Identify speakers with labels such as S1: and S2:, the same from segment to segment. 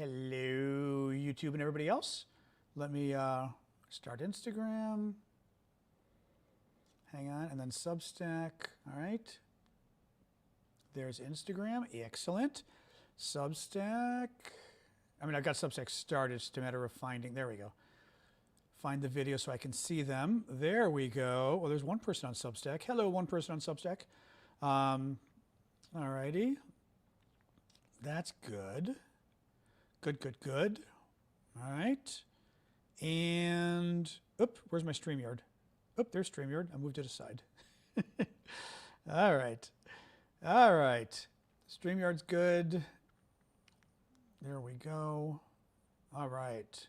S1: Hello, YouTube and everybody else. Let me start Instagram. Hang on, and then Substack. All right. There's Instagram. Excellent. Substack. I mean, I've got Substack started. It's just a matter of finding. There we go. Find the video so I can see them. There we go. Well, there's one person on Substack. Hello, one person on Substack. All righty. That's good. Good. All right. And, where's my StreamYard? There's StreamYard. I moved it aside. All right. StreamYard's good. There we go. All right.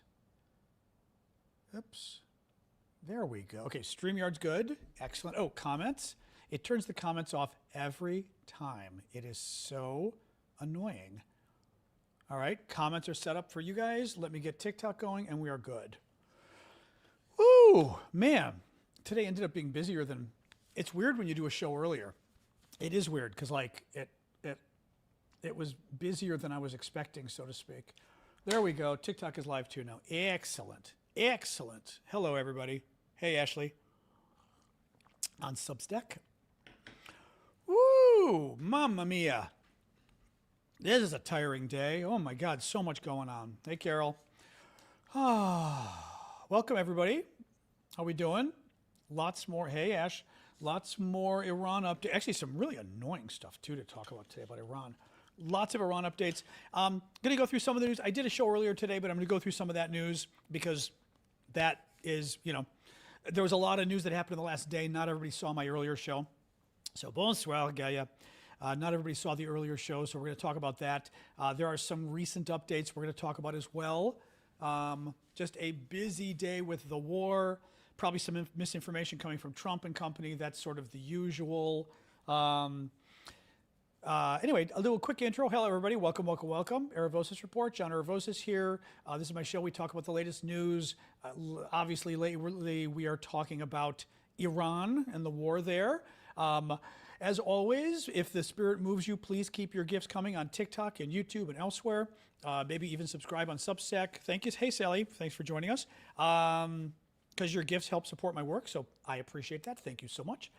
S1: There we go. Okay, StreamYard's good. Excellent. Oh, comments. It turns the comments off every time. It is so annoying. All right, comments are set up for you guys. Let me get TikTok going, and we are good. Woo, man. Today ended up being busier than... It's weird when you do a show earlier. It is weird, because like it was busier than I was expecting, so to speak. There we go. TikTok is live too now. Excellent. Hello, everybody. Hey, Ashley. On Substack. Woo, mamma mia. This is a tiring day. Oh my God, so much going on. Hey, Carol. Welcome, everybody. How we doing? Lots more. Hey, Ash. Lots more Iran updates. Actually, some really annoying stuff, too, to talk about today about Iran. Lots of Iran updates. Going to go through some of the news. I did a show earlier today, but I'm going to go through some of that news because that is, there was a lot of news that happened in the last day. Not everybody saw my earlier show. So, bonsoir, Gaia. Not everybody saw the earlier show, so we're going to talk about that. There are some recent updates we're going to talk about as well. Just a busy day with the war. Probably some misinformation coming from Trump and company. That's sort of the usual. Anyway, I'll do a quick intro. Hello, everybody. Welcome. Aravosis Report. John Aravosis here. This is my show. We talk about the latest news. Obviously, lately we are talking about Iran and the war there. As always, if the spirit moves you, please keep your gifts coming on TikTok and YouTube and elsewhere. Maybe even subscribe on Substack. Thank you. Hey, Sally. Thanks for joining us. Because your gifts help support my work, so I appreciate that. Thank you so much.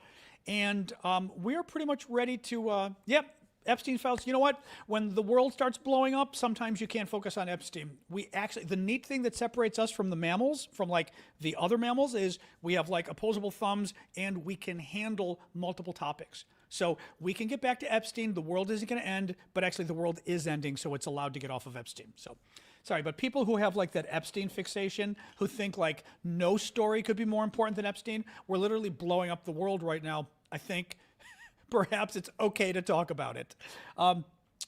S1: And we are pretty much ready to, Epstein files. You know what? When the world starts blowing up, sometimes you can't focus on Epstein. The neat thing that separates us from the mammals, from like the other mammals, is we have like opposable thumbs and we can handle multiple topics. So we can get back to Epstein. The world isn't going to end, but actually the world is ending, so it's allowed to get off of Epstein. So, sorry, but people who have like that Epstein fixation, who think like no story could be more important than Epstein, we're literally blowing up the world right now. I think perhaps it's okay to talk about it.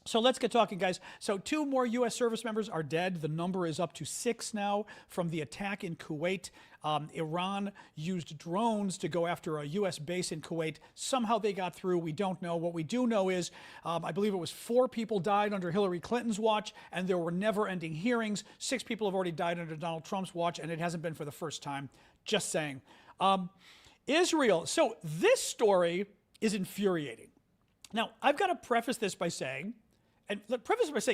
S1: So let's get talking, guys. So 2 more U.S. service members are dead. The number is up to 6 now from the attack in Kuwait. Iran used drones to go after a U.S. base in Kuwait. Somehow they got through. We don't know. What we do know is, I believe it was 4 people died under Hillary Clinton's watch, and there were never-ending hearings. 6 people have already died under Donald Trump's watch, and it hasn't been for the first time. Just saying. Israel. So this story is infuriating. Now, I've got to preface this by saying,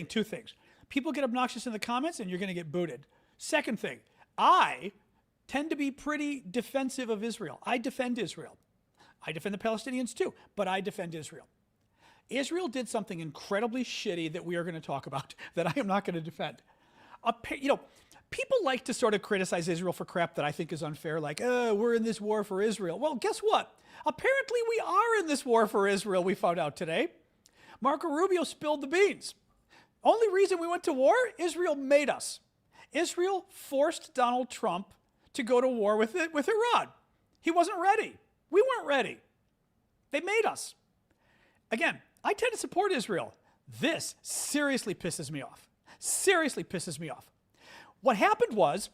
S1: two things. People get obnoxious in the comments and you're going to get booted. Second thing, I tend to be pretty defensive of Israel. I defend Israel. I defend the Palestinians too, but I defend Israel. Israel did something incredibly shitty that we are going to talk about that I am not going to defend. People like to sort of criticize Israel for crap that I think is unfair, like, we're in this war for Israel. Well, guess what? Apparently we are in this war for Israel, we found out today. Marco Rubio spilled the beans. Only reason we went to war, Israel made us. Israel forced Donald Trump to go to war with Iran. He wasn't ready. We weren't ready. They made us. Again, I tend to support Israel. This seriously pisses me off. What happened was,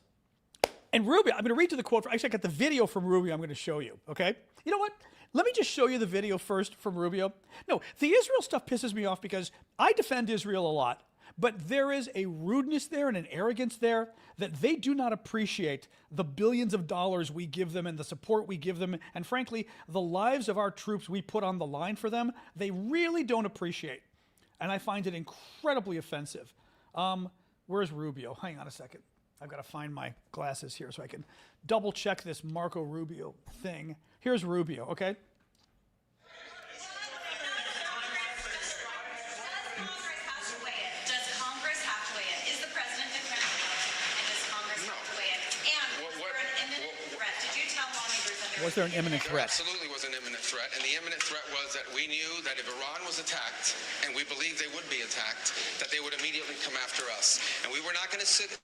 S1: and Rubio, I'm going to read you the quote. Actually, I got the video from Rubio I'm going to show you, okay? You know what? Let me just show you the video first from Rubio. No, the Israel stuff pisses me off because I defend Israel a lot, but there is a rudeness there and an arrogance there that they do not appreciate the billions of dollars we give them and the support we give them, and frankly, the lives of our troops we put on the line for them, they really don't appreciate. And I find it incredibly offensive. Where's Rubio? Hang on a second. I've got to find my glasses here so I can double check this Marco Rubio thing. Here's Rubio, okay? Was there an imminent threat?
S2: There absolutely was an imminent threat, and the imminent threat was that we knew that if Iran was attacked, and we believed they would be attacked, that they would immediately come after us. And we were not going to sit.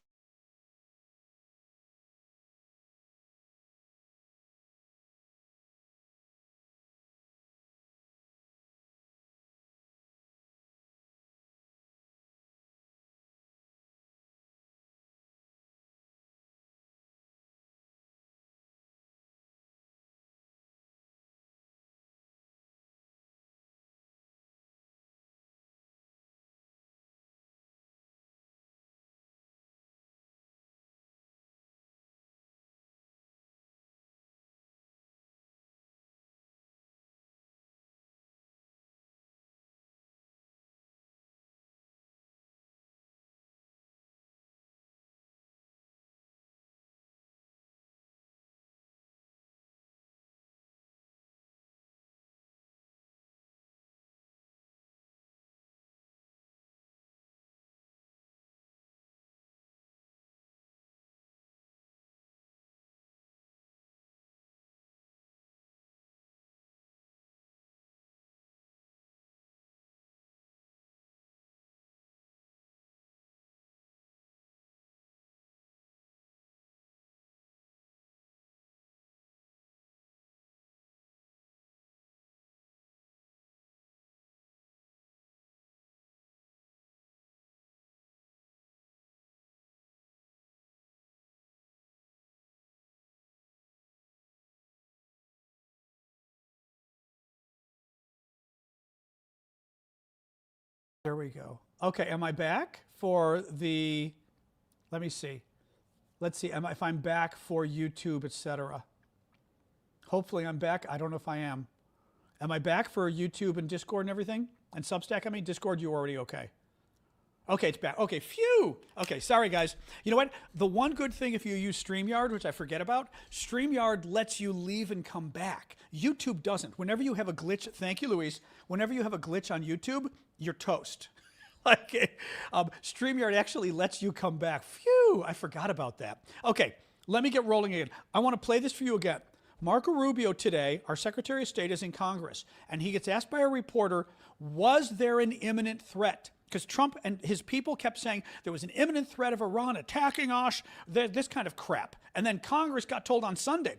S1: There we go. Okay, am I back for the, let me see. Let's see, if I'm back for YouTube, etc. Hopefully I'm back. I don't know if I am. Am I back for YouTube and Discord and everything? And Substack, I mean, Discord, you already okay. Okay, it's back. Okay, phew. Okay, sorry guys. You know what? The one good thing if you use StreamYard, which I forget about, StreamYard lets you leave and come back. YouTube doesn't. Whenever you have a glitch, thank you, Luis. Whenever you have a glitch on YouTube, you're toast. StreamYard actually lets you come back. Phew, I forgot about that. Okay, let me get rolling again. I want to play this for you again. Marco Rubio today, our Secretary of State, is in Congress, and he gets asked by a reporter, was there an imminent threat? Because Trump and his people kept saying there was an imminent threat of Iran attacking us, this kind of crap. And then Congress got told on Saturday,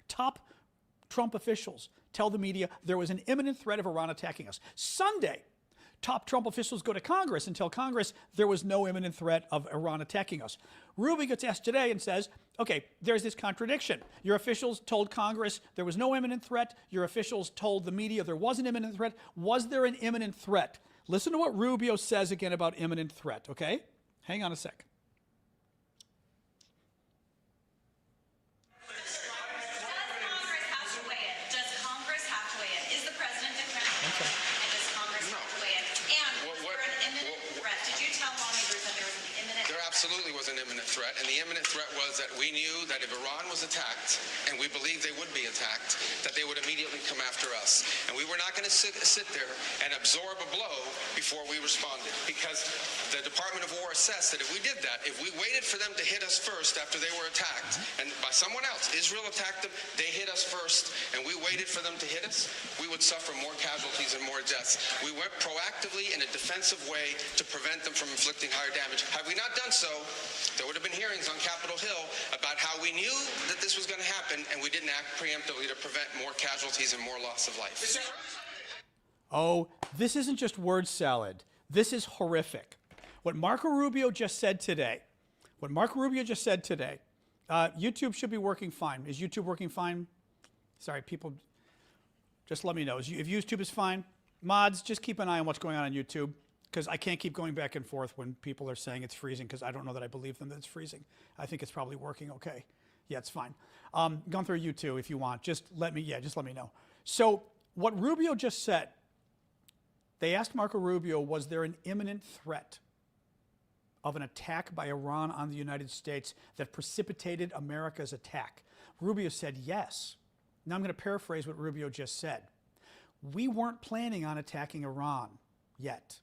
S1: top Trump officials tell the media there was an imminent threat of Iran attacking us. Sunday, top Trump officials go to Congress and tell Congress there was no imminent threat of Iran attacking us. Rubio gets asked today and says, okay, there's this contradiction. Your officials told Congress there was no imminent threat. Your officials told the media there was an imminent threat. Was there an imminent threat? Listen to what Rubio says again about imminent threat, okay? Hang on a sec.
S2: Absolutely was an imminent threat, and the imminent threat was that we knew that if Iran was attacked, and we believed they would be attacked, that they would immediately come after us. And we were not going to sit there and absorb a blow before we responded, because the Department of War assessed that if we did that, if we waited for them to hit us first after they were attacked, and by someone else, Israel attacked them, they hit us first, and we waited for them to hit us, we would suffer more casualties and more deaths. We went proactively in a defensive way to prevent them from inflicting higher damage. Had we not done so, there would have been hearings on Capitol Hill about how we knew that this was going to happen, and we didn't act preemptively to prevent more casualties and more loss of life.
S1: Oh, this isn't just word salad. This is horrific. What Marco Rubio just said today, YouTube should be working fine. Is YouTube working fine? Sorry, people, just let me know. If YouTube is fine, mods, just keep an eye on what's going on YouTube, because I can't keep going back and forth when people are saying it's freezing, because I don't know that I believe them that it's freezing. I think it's probably working okay. Yeah, it's fine. Gone through YouTube if you want. Just let me know. So what Rubio just said They asked Marco Rubio, was there an imminent threat of an attack by Iran on the United States that precipitated America's attack? Rubio said yes. Now I'm going to paraphrase what Rubio just said. We weren't planning on attacking Iran yet.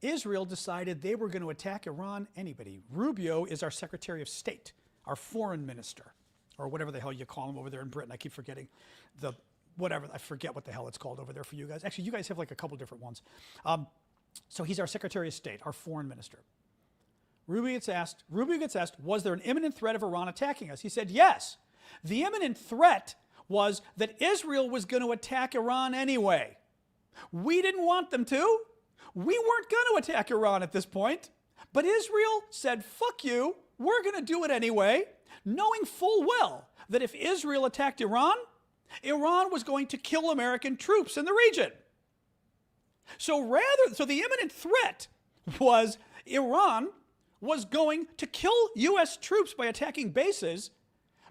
S1: Israel decided they were going to attack Iran anyway. Rubio is our Secretary of State, our foreign minister, or whatever the hell you call him over there in Britain. I keep forgetting the whatever. I forget what the hell it's called over there for you guys. Actually, you guys have like a couple different ones. So he's our Secretary of State, our foreign minister. Rubio gets asked, was there an imminent threat of Iran attacking us? He said, yes. The imminent threat was that Israel was going to attack Iran anyway. We didn't want them to. We weren't going to attack Iran at this point. But Israel said, fuck you, we're going to do it anyway, knowing full well that if Israel attacked Iran, Iran was going to kill American troops in the region. So the imminent threat was Iran was going to kill U.S. troops by attacking bases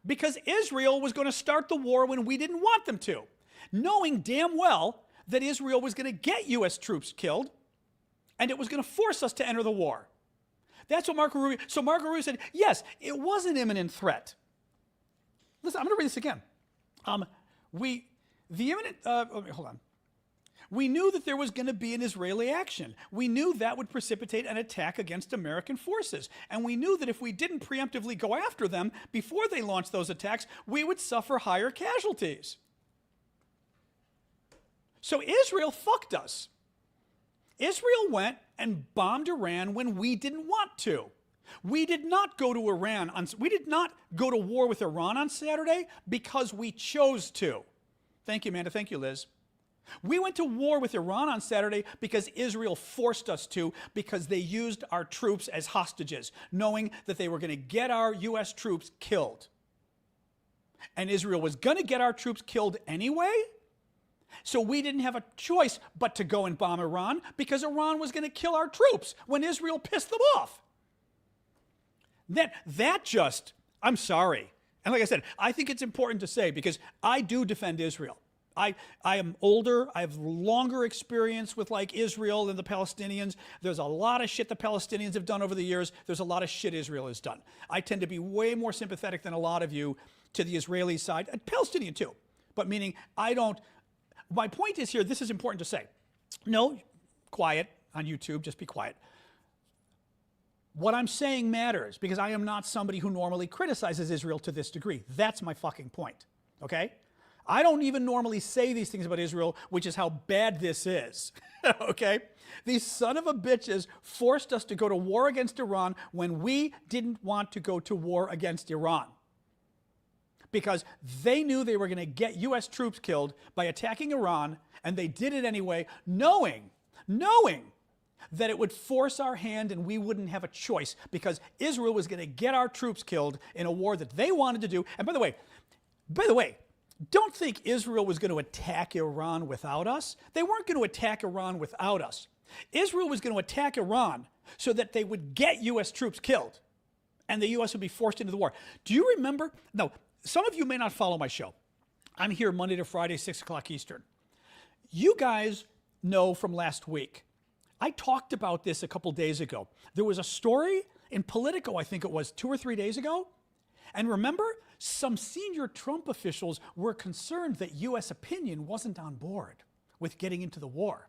S1: because Israel was going to start the war when we didn't want them to, knowing damn well that Israel was going to get U.S. troops killed and it was going to force us to enter the war. That's what Marco Rubio, so Marco Rubio said, yes, it was an imminent threat. Listen, I'm going to read this again. Hold on. We knew that there was going to be an Israeli action. We knew that would precipitate an attack against American forces. And we knew that if we didn't preemptively go after them before they launched those attacks, we would suffer higher casualties. So Israel fucked us. Israel went and bombed Iran when we didn't want to. We did not go to we did not go to war with Iran on Saturday because we chose to. Thank you, Amanda. Thank you, Liz. We went to war with Iran on Saturday because Israel forced us to, because they used our troops as hostages, knowing that they were going to get our U.S. troops killed. And Israel was going to get our troops killed anyway, so we didn't have a choice but to go and bomb Iran because Iran was going to kill our troops when Israel pissed them off. I'm sorry. And like I said, I think it's important to say, because I do defend Israel. I am older, I have longer experience with like Israel and the Palestinians. There's a lot of shit the Palestinians have done over the years. There's a lot of shit Israel has done. I tend to be way more sympathetic than a lot of you to the Israeli side, and Palestinian too. But meaning, my point is here, this is important to say. No, quiet on YouTube, just be quiet. What I'm saying matters, because I am not somebody who normally criticizes Israel to this degree. That's my fucking point, okay? I don't even normally say these things about Israel, which is how bad this is, okay? These son of a bitches forced us to go to war against Iran when we didn't want to go to war against Iran, because they knew they were going to get U.S. troops killed by attacking Iran, and they did it anyway, knowing that it would force our hand and we wouldn't have a choice, because Israel was going to get our troops killed in a war that they wanted to do. And by the way, don't think Israel was going to attack Iran without us. They weren't going to attack Iran without us. Israel was going to attack Iran so that they would get U.S. troops killed and the U.S. would be forced into the war. Do you remember? No, some of you may not follow my show. I'm here Monday to Friday, 6 o'clock Eastern. You guys know from last week, I talked about this a couple days ago. There was a story in Politico, I think it was 2 or 3 days ago. And remember, some senior Trump officials were concerned that U.S. opinion wasn't on board with getting into the war.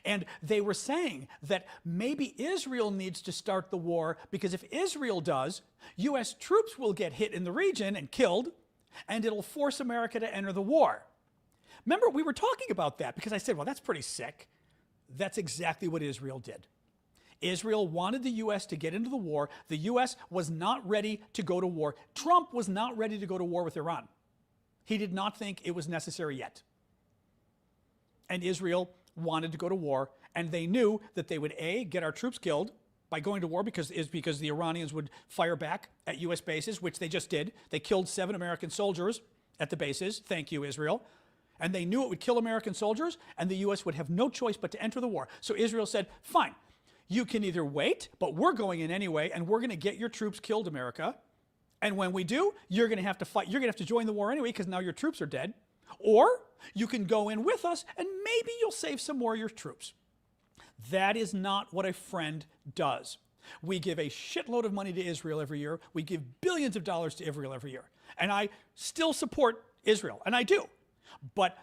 S1: And they were saying that maybe Israel needs to start the war, because if Israel does, U.S. troops will get hit in the region and killed, and it'll force America to enter the war. Remember, we were talking about that because I said, well, that's pretty sick. That's exactly what Israel did. Israel wanted the U.S. to get into the war. The U.S. was not ready to go to war. Trump was not ready to go to war with Iran. He did not think it was necessary yet. And Israel wanted to go to war, and they knew that they would, A, get our troops killed by going to war because the Iranians would fire back at U.S. bases, which they just did. They killed 7 American soldiers at the bases. Thank you, Israel. And they knew it would kill American soldiers, and the U.S. would have no choice but to enter the war. So Israel said, fine, you can either wait, but we're going in anyway, and we're going to get your troops killed, America. And when we do, you're going to have to fight. You're going to have to join the war anyway, because now your troops are dead. Or you can go in with us and maybe you'll save some more of your troops. That is not what a friend does. We give a shitload of money to Israel every year. We give billions of dollars to Israel every year. And I still support Israel, and I do. But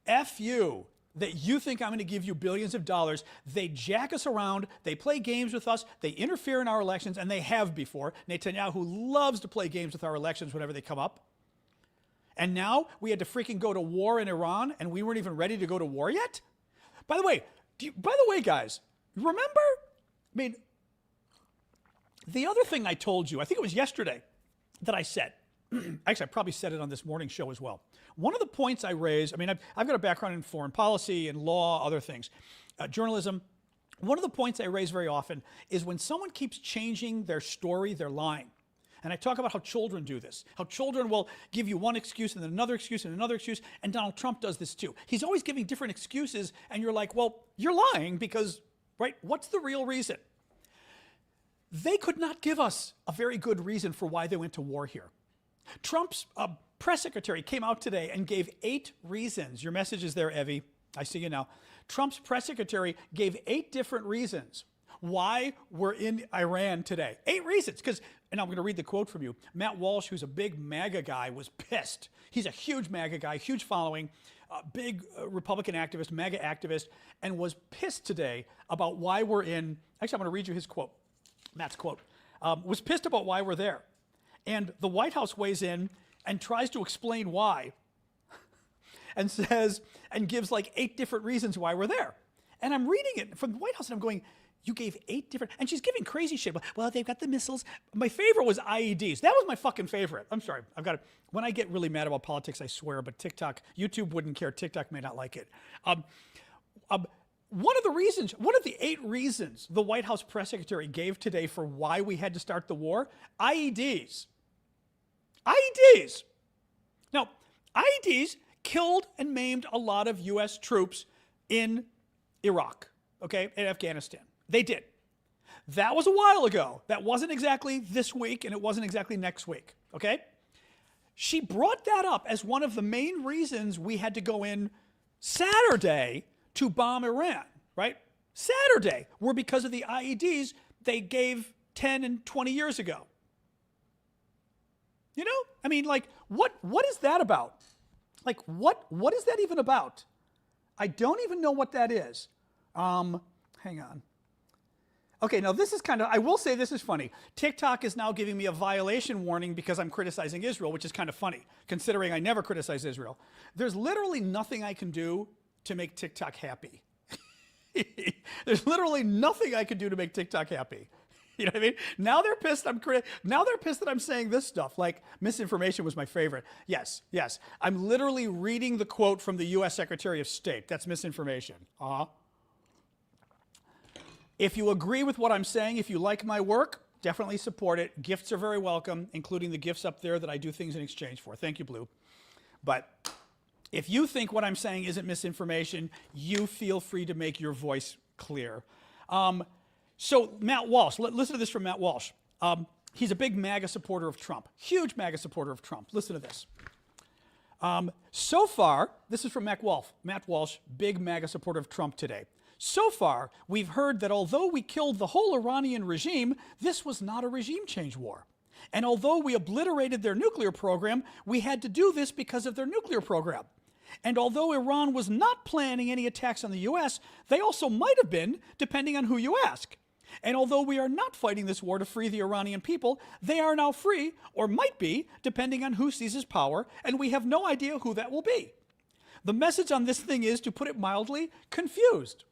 S1: F you, that you think I'm going to give you billions of dollars. They jack us around, they play games with us, they interfere in our elections, and they have before. Netanyahu loves to play games with our elections whenever they come up. And now we had to freaking go to war in Iran, and we weren't even ready to go to war yet? By the way, guys, remember? I mean, the other thing I told you, I think it was yesterday, that I said, actually, I probably said it on this morning show as well. One of the points I raised, I mean, I've got a background in foreign policy and law, other things, journalism. One of the points I raise very often is when someone keeps changing their story, they're lying. And I talk about how children do this, how children will give you one excuse and then another excuse and another excuse, and Donald Trump does this too. He's always giving different excuses, and you're like, well, you're lying because, right, what's the real reason? They could not give us a very good reason for why they went to war here. Trump's press secretary came out today and gave 8 reasons. Your message is there, Evie. I see you now. Trump's press secretary gave 8 different reasons why we're in Iran today. 8 reasons. And I'm going to read the quote from you. Matt Walsh, who's a big MAGA guy, was pissed. He's a huge MAGA guy, huge following, big Republican activist, MAGA activist, and was pissed today about why we're in. Actually, I'm going to read you his quote. Matt's quote. Was pissed about why we're there. And the White House weighs in and tries to explain why and says, and gives like 8 different reasons why we're there. And I'm reading it from the White House and I'm going, you gave 8 different, and she's giving crazy shit. Well, they've got the missiles. My favorite was IEDs. That was my fucking favorite. I'm sorry. When I get really mad about politics, I swear, but YouTube wouldn't care. TikTok may not like it. One of the 8 reasons the White House press secretary gave today for why we had to start the war, IEDs. IEDs. Now, IEDs killed and maimed a lot of U.S. troops in Iraq, okay, and Afghanistan. They did. That was a while ago. That wasn't exactly this week, and it wasn't exactly next week, okay? She brought that up as one of the main reasons we had to go in Saturday to bomb Iran, right? Saturday were because of the IEDs they gave 10 and 20 years ago. You know? I mean, like, what is that about? Like, what is that even about? I don't even know what that is. Hang on. Okay, now this is kind of, I will say this is funny. TikTok is now giving me a violation warning because I'm criticizing Israel, which is kind of funny, considering I never criticize Israel. There's literally nothing I can do to make TikTok happy. There's literally nothing I can do to make TikTok happy. You know what I mean? Now they're pissed. Now they're pissed that I'm saying this stuff. Like, misinformation was my favorite. Yes. I'm literally reading the quote from the U.S. Secretary of State. That's misinformation. If you agree with what I'm saying, if you like my work, definitely support it. Gifts are very welcome, including the gifts up there that I do things in exchange for. Thank you, Blue. But if you think what I'm saying isn't misinformation, you feel free to make your voice clear. So Matt Walsh, listen to this from Matt Walsh. He's a big MAGA supporter of Trump, huge MAGA supporter of Trump. Listen to this. So far, this is from Matt Walsh, big MAGA supporter of Trump today. So far, we've heard that although we killed the whole Iranian regime, this was not a regime change war. And although we obliterated their nuclear program, we had to do this because of their nuclear program. And although Iran was not planning any attacks on the U.S., they also might have been, depending on who you ask. And although we are not fighting this war to free the Iranian people, they are now free, or might be, depending on who seizes power, and we have no idea who that will be. The message on this thing is, to put it mildly, confused.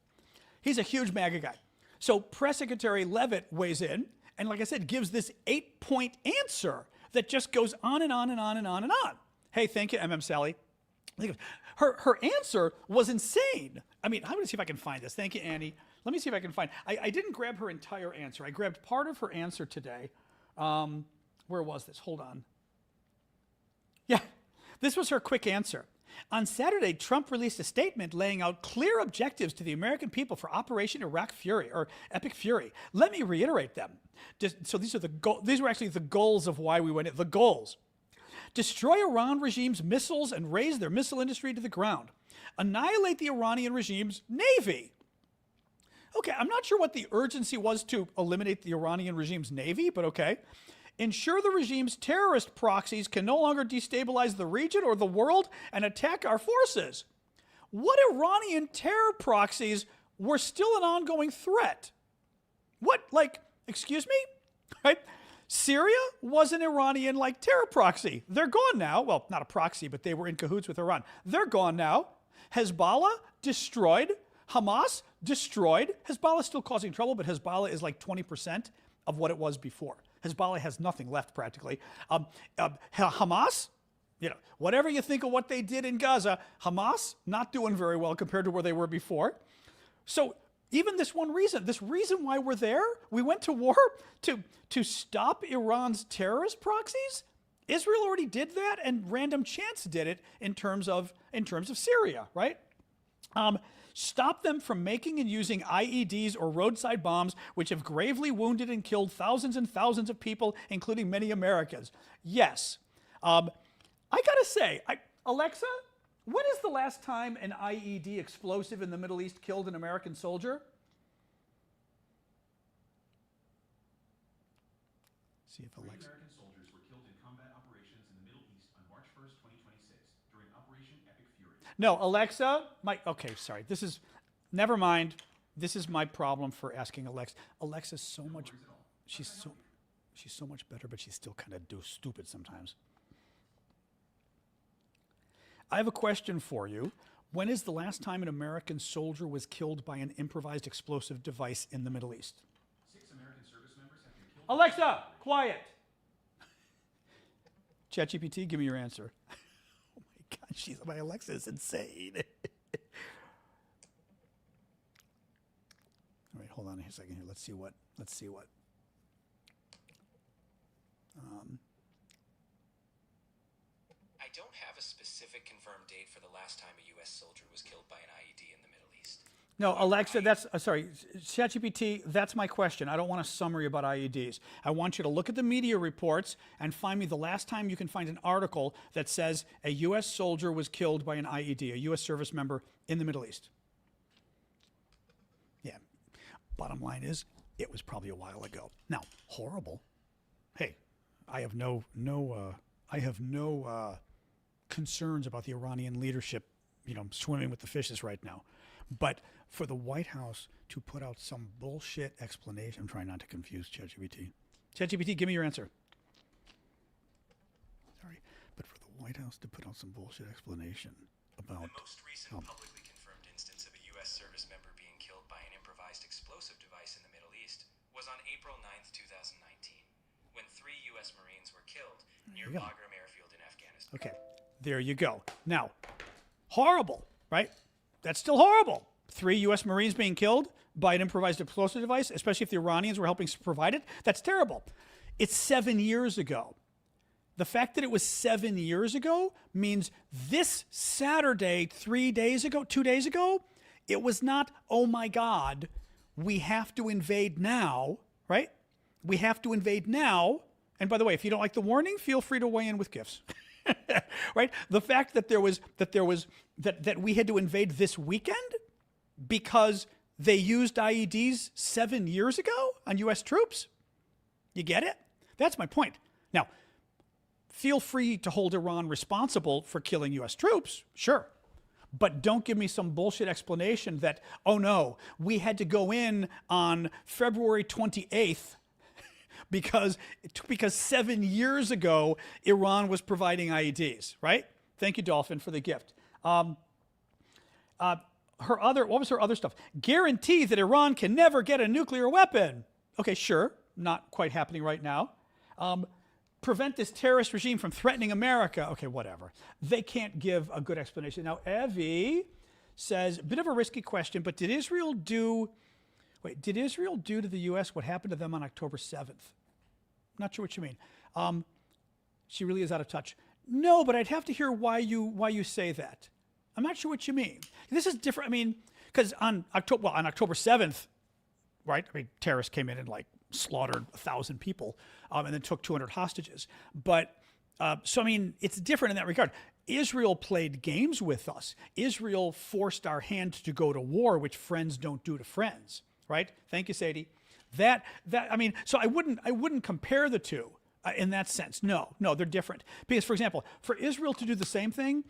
S1: He's a huge MAGA guy. So Press Secretary Leavitt weighs in, and like I said, gives this 8-point answer that just goes on and on and on and on and on. Hey, thank you, Sally. Her answer was insane. I mean, I'm going to see if I can find this. Thank you, Annie. Let me see if I can find. I didn't grab her entire answer. I grabbed part of her answer today. Where was this? Hold on. Yeah, this was her quick answer. On Saturday, Trump released a statement laying out clear objectives to the American people for Operation Iraq Fury, or Epic Fury. Let me reiterate them. So these were actually the goals of why we went in. The goals. destroy Iran regime's missiles and raze their missile industry to the ground, annihilate the Iranian regime's navy. Okay, I'm not sure what the urgency was to eliminate the Iranian regime's navy, but okay. Ensure the regime's terrorist proxies can no longer destabilize the region or the world and attack our forces. What Iranian terror proxies were still an ongoing threat? What, like, excuse me? Right? Syria was an Iranian, like, terror proxy. They're gone now. Well, not a proxy, but they were in cahoots with Iran. They're gone now. Hezbollah, destroyed. Hamas, destroyed. Hezbollah is still causing trouble, but Hezbollah is like 20% of what it was before. Hezbollah has nothing left, practically. Hamas, you know, whatever you think of what they did in Gaza, Hamas, not doing very well compared to where they were before. So even this reason why we're there, we went to war to stop Iran's terrorist proxies. Israel already did that, and random chance did it in terms of Syria, right? Stop them from making and using IEDs or roadside bombs, which have gravely wounded and killed thousands and thousands of people, including many Americans. Yes. I gotta say, Alexa, when is the last time an IED explosive in the Middle East killed an American soldier? See if Alexa.
S3: American soldiers were killed in combat operations in the Middle East on March 1st, 2026, during Operation Epic Fury.
S1: No, Alexa, okay, sorry. Never mind. This is my problem for asking Alexa. Alexa's so much, she's so much better, but she's still kind of stupid sometimes. I have a question for you. When is the last time an American soldier was killed by an improvised explosive device in the Middle East?
S3: 6 American service members have been killed.
S1: Alexa, quiet. ChatGPT, give me your answer. Oh my God, my Alexa is insane. All right, hold on a second here. Let's see what.
S4: I don't have a specific confirmed date for the last time a U.S. soldier was killed by an IED in the Middle East.
S1: No, Alexa, sorry, ChatGPT, that's my question. I don't want a summary about IEDs. I want you to look at the media reports and find me the last time you can find an article that says a U.S. soldier was killed by an IED, a U.S. service member in the Middle East. Yeah, bottom line is, it was probably a while ago. Now, horrible. Hey, I have no concerns about the Iranian leadership, swimming with the fishes right now. But for the White House to put out some bullshit explanation, I'm trying not to confuse ChatGPT. ChatGPT, give me your answer. Sorry, but for the White House to put out some bullshit explanation about...
S4: The most recent publicly confirmed instance of a U.S. service member being killed by an improvised explosive device in the Middle East was on April 9th, 2019, when 3 U.S. Marines were killed near Bagram Airfield in Afghanistan.
S1: Okay, there you go. Now, horrible, right? That's still horrible. 3 U.S. Marines being killed by an improvised explosive device, especially if the Iranians were helping provide it, that's terrible. It's 7 years ago. The fact that it was 7 years ago means this Saturday, 2 days ago, it was not, oh my God, we have to invade now, right? We have to invade now. And by the way, if you don't like the warning, feel free to weigh in with gifts. Right? The fact that that we had to invade this weekend because they used IEDs 7 years ago on U.S. troops. You get it? That's my point. Now, feel free to hold Iran responsible for killing U.S. troops, sure. But don't give me some bullshit explanation that, oh no, we had to go in on February 28th because 7 years ago, Iran was providing IEDs, right? Thank you, Dolphin, for the gift. What was her other stuff? Guarantee that Iran can never get a nuclear weapon. Okay, sure, not quite happening right now. Prevent this terrorist regime from threatening America. Okay, whatever. They can't give a good explanation. Now, Evie says, a bit of a risky question, but did Israel do to the U.S. what happened to them on October 7th? Not sure what you mean. She really is out of touch. No, but I'd have to hear why you say that. I'm not sure what you mean. This is different. I mean, because on October 7th, right? I mean, terrorists came in and like slaughtered 1,000 people and then took 200 hostages. But So, I mean, it's different in that regard. Israel played games with us. Israel forced our hand to go to war, which friends don't do to friends, right? Thank you, Sadie. I mean, so I wouldn't compare the two in that sense. No, they're different. Because, for example, for Israel to do the same thing,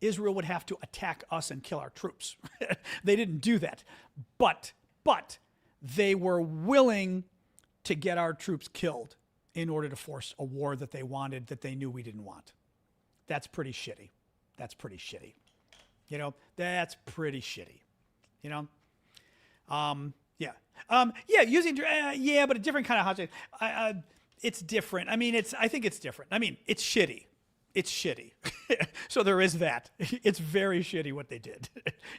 S1: Israel would have to attack us and kill our troops. They didn't do that. But they were willing to get our troops killed in order to force a war that they wanted, that they knew we didn't want. That's pretty shitty. That's pretty shitty. You know, that's pretty shitty. You know? Using, but a different kind of hot. It's different. I mean, I think it's different. I mean, it's shitty. It's shitty. So there is that. It's very shitty what they did.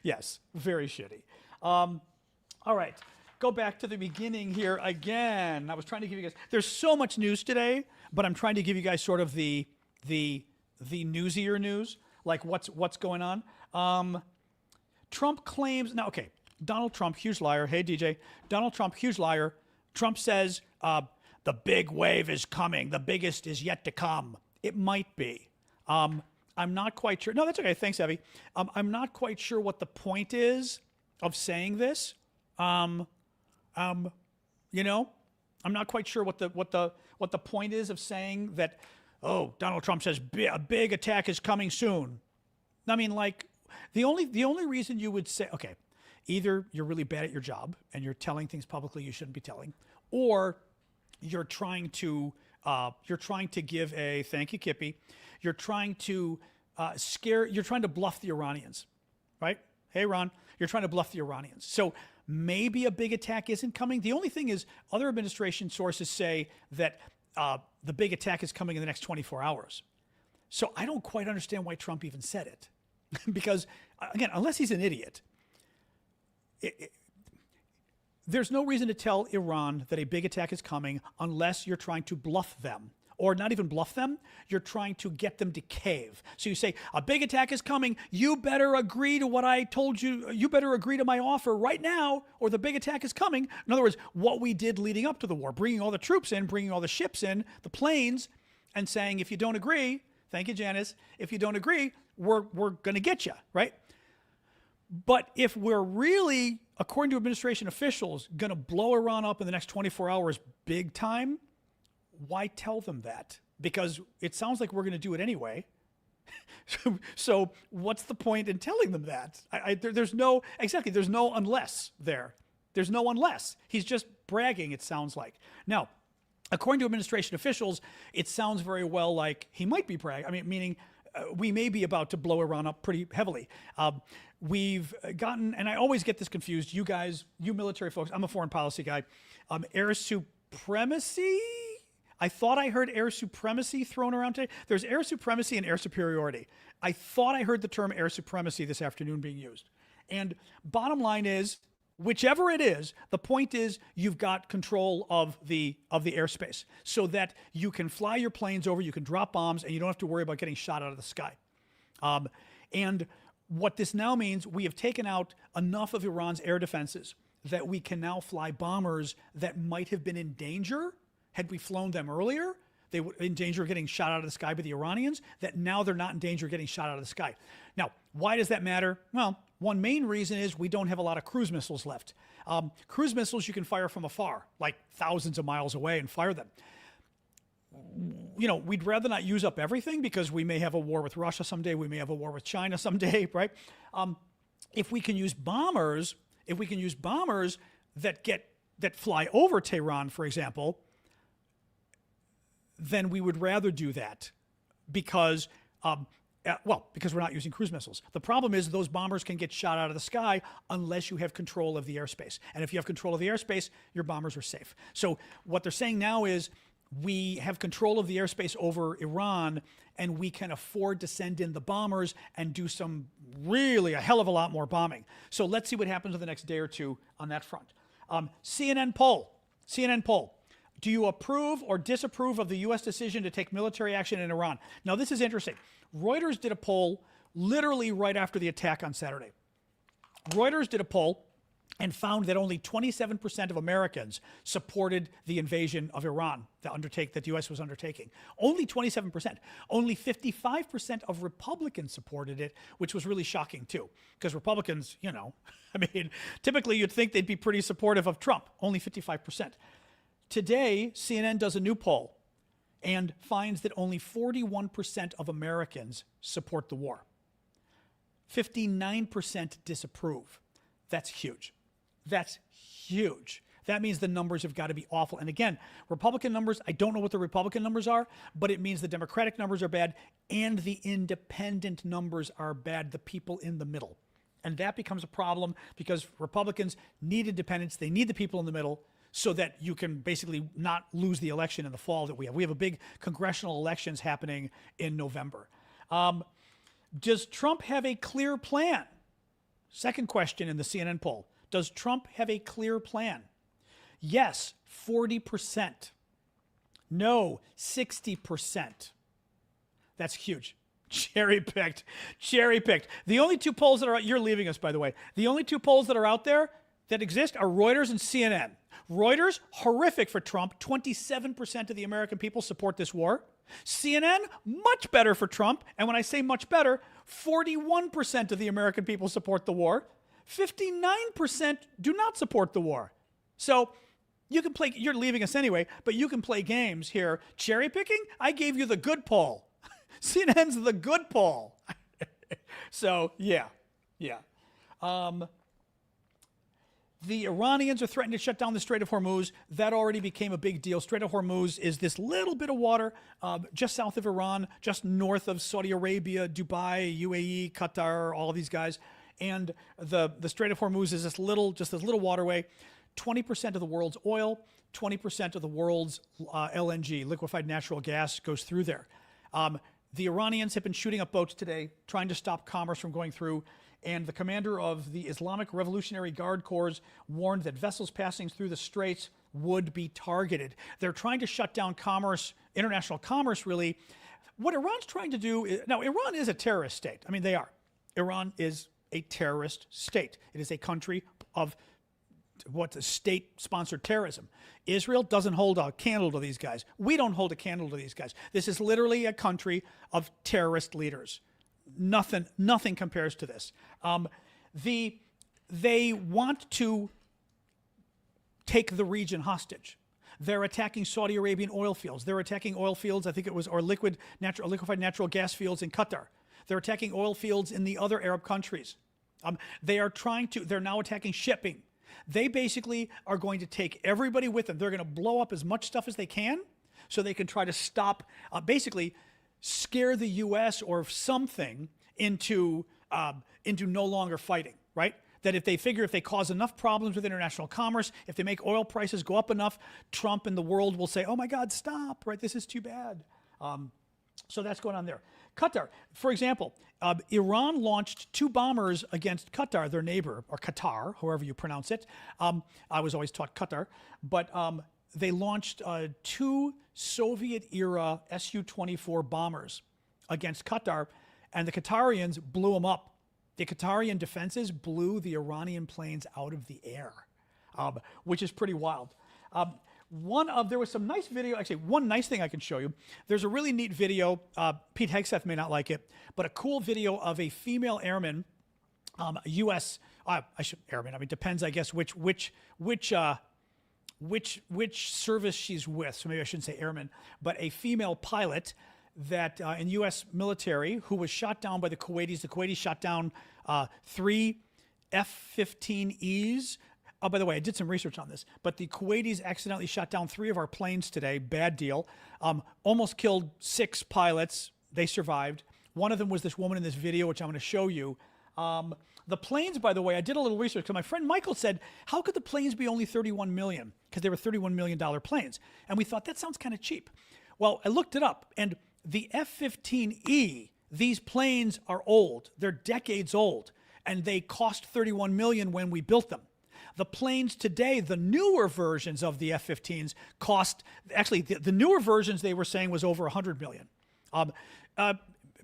S1: Yes, very shitty. All right. Go back to the beginning here again. I was trying to give you guys, there's so much news today, but I'm trying to give you guys sort of the newsier news, like what's going on. Trump claims, now, okay, Donald Trump, huge liar. Hey, DJ. Donald Trump, huge liar. Trump says the big wave is coming. The biggest is yet to come. It might be. I'm not quite sure. No, that's okay. Thanks, Evie. I'm not quite sure what the point is of saying this. You know, I'm not quite sure what the point is of saying that. Oh, Donald Trump says a big attack is coming soon. I mean, like, the only reason you would say, okay, either you're really bad at your job and you're telling things publicly you shouldn't be telling, or you're trying to give a, thank you, Kippy, you're trying to bluff the Iranians, right? Hey, Ron, you're trying to bluff the Iranians. So maybe a big attack isn't coming. The only thing is, other administration sources say that the big attack is coming in the next 24 hours. So I don't quite understand why Trump even said it. Because, again, unless he's an idiot, there's no reason to tell Iran that a big attack is coming unless you're trying to bluff them. Or not even bluff them, you're trying to get them to cave. So you say, a big attack is coming, you better agree to what I told you, you better agree to my offer right now, or the big attack is coming. In other words, what we did leading up to the war, bringing all the troops in, bringing all the ships in, the planes, and saying, if you don't agree, thank you, Janice, if you don't agree, we're going to get you, right? But if we're really, according to administration officials, going to blow Iran up in the next 24 hours big time, why tell them that? Because it sounds like we're going to do it anyway. So what's the point in telling them that? There's no unless there. There's no unless. He's just bragging, it sounds like. Now, according to administration officials, it sounds very well like he might be bragging. I mean, meaning we may be about to blow Iran up pretty heavily. We've gotten, and I always get this confused, you guys, you military folks, I'm a foreign policy guy, air supremacy? I thought I heard air supremacy thrown around today. There's air supremacy and air superiority. I thought I heard the term air supremacy this afternoon being used. And bottom line is, whichever it is, the point is you've got control of the airspace so that you can fly your planes over, you can drop bombs, and you don't have to worry about getting shot out of the sky. And what this now means, we have taken out enough of Iran's air defenses that we can now fly bombers that might have been in danger had we flown them earlier. They were in danger of getting shot out of the sky by the Iranians, that now they're not in danger of getting shot out of the sky. Now, why does that matter? Well, one main reason is we don't have a lot of cruise missiles left. Cruise missiles you can fire from afar, like thousands of miles away, and fire them. You know, we'd rather not use up everything because we may have a war with Russia someday, we may have a war with China someday, right? If we can use bombers, that fly over Tehran, for example, then we would rather do that because, because we're not using cruise missiles. The problem is those bombers can get shot out of the sky unless you have control of the airspace. And if you have control of the airspace, your bombers are safe. So what they're saying now is we have control of the airspace over Iran, and we can afford to send in the bombers and do a hell of a lot more bombing. So let's see what happens in the next day or two on that front. CNN poll. Do you approve or disapprove of the U.S. decision to take military action in Iran? Now, this is interesting. Reuters did a poll literally right after the attack on Saturday. Reuters did a poll, and found that only 27% of Americans supported the invasion of Iran that the U.S. was undertaking. Only 27%. Only 55% of Republicans supported it, which was really shocking too, because Republicans, you know, I mean, typically you'd think they'd be pretty supportive of Trump. Only 55%. Today, CNN does a new poll and finds that only 41% of Americans support the war. 59% disapprove. That's huge. That's huge. That means the numbers have got to be awful. And again, Republican numbers, I don't know what the Republican numbers are, but it means the Democratic numbers are bad and the independent numbers are bad, the people in the middle. And that becomes a problem because Republicans need independence. They need the people in the middle so that you can basically not lose the election in the fall that we have. We have a big congressional elections happening in November. Does Trump have a clear plan? Second question in the CNN poll. Does Trump have a clear plan? Yes, 40%. No, 60%. That's huge. Cherry picked. The only two polls that are, you're leaving us, by the way. The only two polls that are out there that exist are Reuters and CNN. Reuters, horrific for Trump. 27% of the American people support this war. CNN, much better for Trump. And when I say much better, 41% of the American people support the war. 59% do not support the war. So you can play, you're leaving us anyway, but you can play games here. Cherry picking? I gave you the good poll. CNN's the good poll. So, yeah. The Iranians are threatening to shut down the Strait of Hormuz. That already became a big deal. Strait of Hormuz is this little bit of water just south of Iran, just north of Saudi Arabia, Dubai, UAE, Qatar, all of these guys. And the Strait of Hormuz is this little waterway. 20% of the world's oil, 20% of the world's LNG, liquefied natural gas, goes through there. The Iranians have been shooting up boats today, trying to stop commerce from going through. And the commander of the Islamic Revolutionary Guard Corps warned that vessels passing through the straits would be targeted. They're trying to shut down commerce, international commerce, really. What Iran's trying to do is, now, Iran is a terrorist state. I mean, they are. Iran is a terrorist state. It is a country of state-sponsored terrorism. Israel doesn't hold a candle to these guys. We don't hold a candle to these guys. This is literally a country of terrorist leaders. Nothing compares to this. They want to take the region hostage. They're attacking Saudi Arabian oil fields. They're attacking oil fields, I think it was, or liquefied natural gas fields in Qatar. They're attacking oil fields in the other Arab countries. They're now attacking shipping. They basically are going to take everybody with them. They're going to blow up as much stuff as they can so they can try to stop, basically scare the U.S. or something into no longer fighting, right? That if they cause enough problems with international commerce, if they make oil prices go up enough, Trump and the world will say, oh my God, stop, right? This is too bad. So that's going on there. Qatar, for example, Iran launched 2 bombers against Qatar, their neighbor, or Qatar, however you pronounce it. I was always taught Qatar, but they launched 2 Soviet-era Su-24 bombers against Qatar, and the Qatarians blew them up. The Qatarian defenses blew the Iranian planes out of the air, which is pretty wild. There was some nice video, actually one nice thing I can show you. There's a really neat video, Pete Hegseth may not like it, but a cool video of a female airman, U.S., airman, I mean, depends, I guess, which service she's with, so maybe I shouldn't say airman, but a female pilot that in U.S. military who was shot down by the Kuwaitis. The Kuwaitis shot down 3 F-15Es. Oh, by the way, I did some research on this, but the Kuwaitis accidentally shot down 3 of our planes today. Bad deal. Almost killed 6 pilots. They survived. One of them was this woman in this video, which I'm going to show you. The planes, by the way, I did a little research because my friend Michael said, how could the planes be only $31 million? Because they were $31 million planes. And we thought, that sounds kind of cheap. Well, I looked it up, and the F-15E, these planes are old. They're decades old, and they cost $31 million when we built them. The planes today, the newer versions of the F-15s cost, actually, the newer versions they were saying was over $100 million.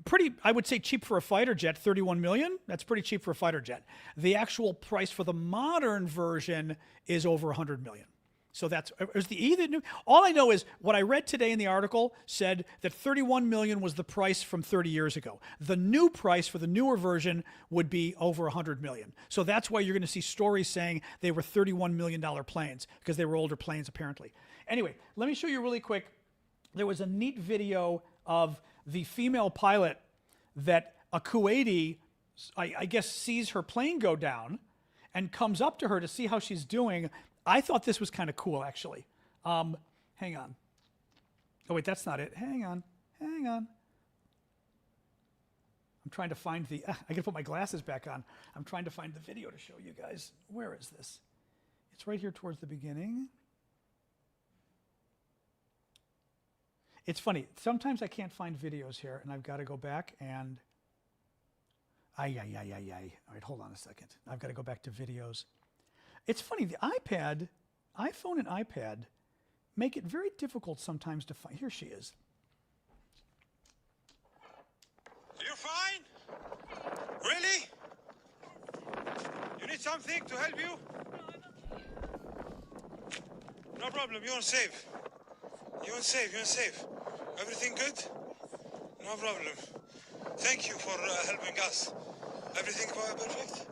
S1: pretty, I would say cheap for a fighter jet, 31 million. That's pretty cheap for a fighter jet. The actual price for the modern version is over 100 million. So that's, is the E the new? All I know is what I read today in the article said that 31 million was the price from 30 years ago. The new price for the newer version would be over 100 million. So that's why you're going to see stories saying they were $31 million planes, because they were older planes apparently. Anyway, let me show you really quick. There was a neat video of the female pilot that a Kuwaiti, I guess, sees her plane go down and comes up to her to see how she's doing. I thought this was kind of cool, actually. Hang on. Oh, wait, that's not it. Hang on. I'm trying to find the... I got to put my glasses back on. I'm trying to find the video to show you guys. Where is this? It's right here towards the beginning. It's funny. Sometimes I can't find videos here, and I've got to go back and... All right, hold on a second. I've got to go back to videos. It's funny, the iPhone and iPad make it very difficult sometimes to find. Here she is.
S5: You're fine? Really? You need something to help you? No problem, you're safe. You're safe. Everything good? No problem. Thank you for helping us. Everything perfect?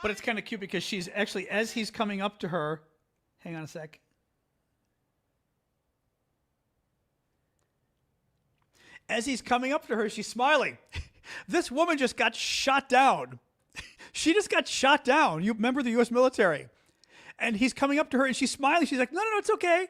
S1: But it's kind of cute because she's actually, as he's coming up to her, hang on a sec. As he's coming up to her, she's smiling. This woman just got shot down. She just got shot down. You remember the U.S. military. And he's coming up to her and she's smiling. She's like, no, it's okay.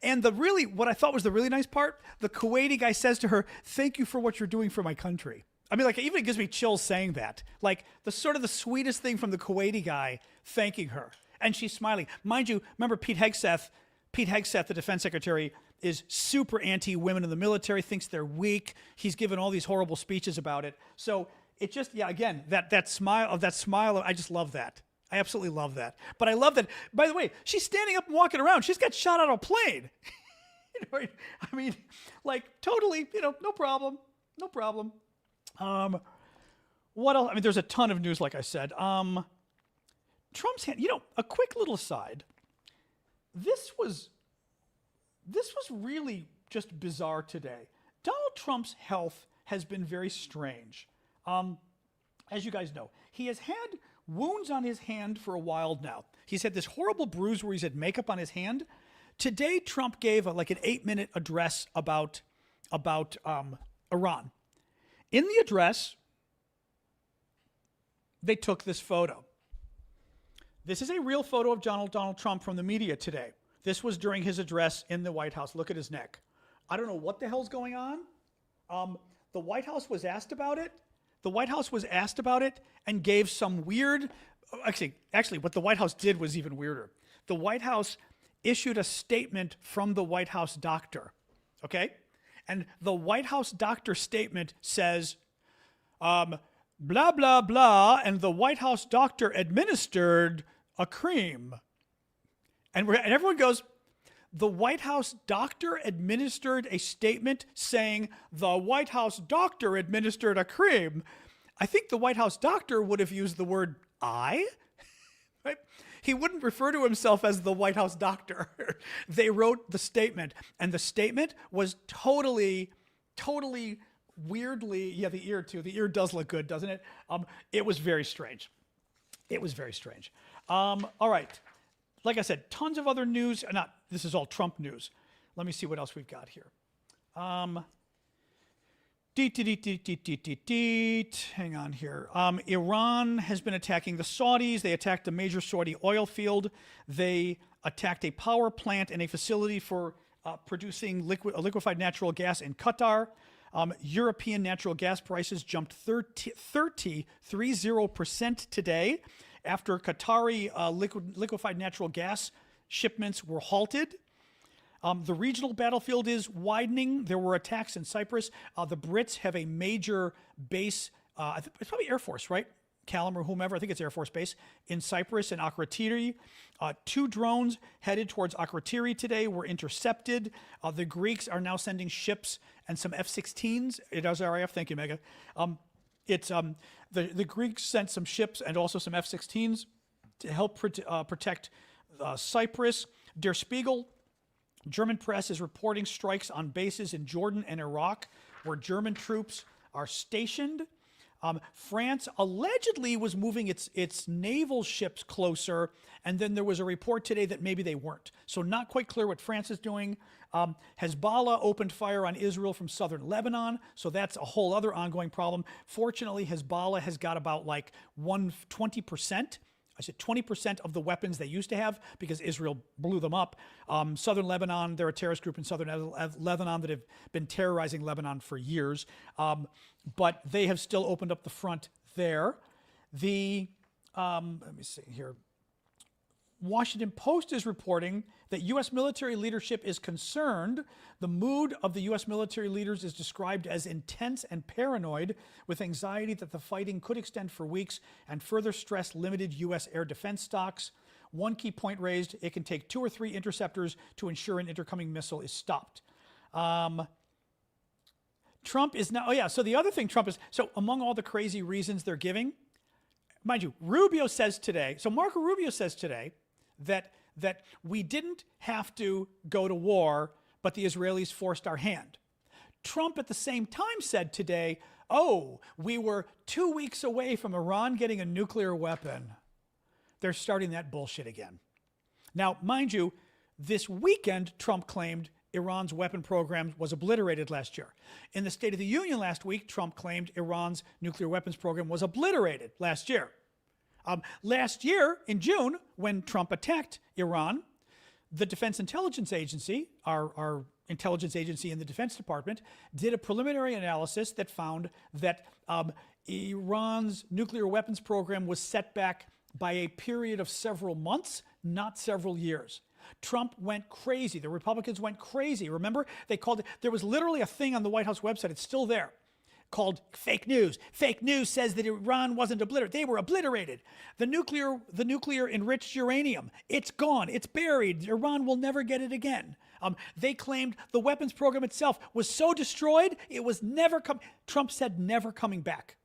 S1: And what I thought was the really nice part, the Kuwaiti guy says to her, thank you for what you're doing for my country. I mean, like, it even gives me chills saying that. Like, the sweetest thing from the Kuwaiti guy thanking her. And she's smiling. Mind you, remember Pete Hegseth, the defense secretary, is super anti-women in the military, thinks they're weak. He's given all these horrible speeches about it. So it just, again, that smile, I just love that. I absolutely love that. But I love that, by the way, she's standing up and walking around. She's got shot out of a plane. I mean, like, totally, no problem. What else? I mean, there's a ton of news, like I said. Trump's hand, a quick little aside. This was really just bizarre today. Donald Trump's health has been very strange. As you guys know, he has had wounds on his hand for a while now. He's had this horrible bruise where he's had makeup on his hand. Today, Trump gave an 8-minute address about Iran. In the address, they took this photo. This is a real photo of Donald Trump from the media today. This was during his address in the White House. Look at his neck. I don't know what the hell's going on. The White House was asked about it. And gave some weird... Actually, what the White House did was even weirder. The White House issued a statement from the White House doctor, okay? And the White House doctor statement says, blah, blah, blah, and the White House doctor administered a cream. And everyone goes, the White House doctor administered a statement saying the White House doctor administered a cream. I think the White House doctor would have used the word I, right? He wouldn't refer to himself as the White House doctor. They wrote the statement, and the statement was totally weirdly, the ear too. The ear does look good, doesn't it? It was very strange. All right. Like I said, tons of other news. This is all Trump news. Let me see what else we've got here. Hang on here. Iran has been attacking the Saudis. They attacked a major Saudi oil field. They attacked a power plant and a facility for producing liquefied natural gas in Qatar. European natural gas prices jumped 30% today after Qatari liquefied natural gas shipments were halted. The regional battlefield is widening. There were attacks in Cyprus. The Brits have a major base. It's probably Air Force, right? Callum or whomever, I think it's Air Force Base, in Cyprus and Akrotiri. 2 drones headed towards Akrotiri today were intercepted. The Greeks are now sending ships and some F-16s. It does RAF, thank you, MAGA. The Greeks sent some ships and also some F-16s to help protect Cyprus. Der Spiegel, German press, is reporting strikes on bases in Jordan and Iraq where German troops are stationed. France allegedly was moving its naval ships closer, and then there was a report today that maybe they weren't. So not quite clear what France is doing. Hezbollah opened fire on Israel from southern Lebanon, so that's a whole other ongoing problem. Fortunately, Hezbollah has got about like 20%. I said 20% of the weapons they used to have because Israel blew them up. Southern Lebanon, they're a terrorist group in southern Lebanon that have been terrorizing Lebanon for years. But they have still opened up the front there. Let me see here. Washington Post is reporting that U.S. military leadership is concerned. The mood of the U.S. military leaders is described as intense and paranoid, with anxiety that the fighting could extend for weeks and further stress limited U.S. air defense stocks. One key point raised: it can take 2 or 3 interceptors to ensure an incoming missile is stopped. Trump is now, so the other thing Trump is, so among all the crazy reasons they're giving, mind you, Rubio says today, so Marco Rubio says today that we didn't have to go to war, but the Israelis forced our hand. Trump at the same time said today, oh, we were 2 weeks away from Iran getting a nuclear weapon. They're starting that bullshit again. Now, mind you, this weekend, Trump claimed Iran's weapon program was obliterated last year. In the State of the Union last week, Trump claimed Iran's nuclear weapons program was obliterated last year. Last year, in June, when Trump attacked Iran, the Defense Intelligence Agency, our intelligence agency in the Defense Department, did a preliminary analysis that found that Iran's nuclear weapons program was set back by a period of several months, not several years. Trump went crazy. The Republicans went crazy. Remember, they called it, there was literally a thing on the White House website, it's still there, called fake news. Fake news says that Iran wasn't obliterated. They were obliterated. The nuclear enriched uranium, it's gone. It's buried. Iran will never get it again. They claimed the weapons program itself was so destroyed, it was never Trump said never coming back.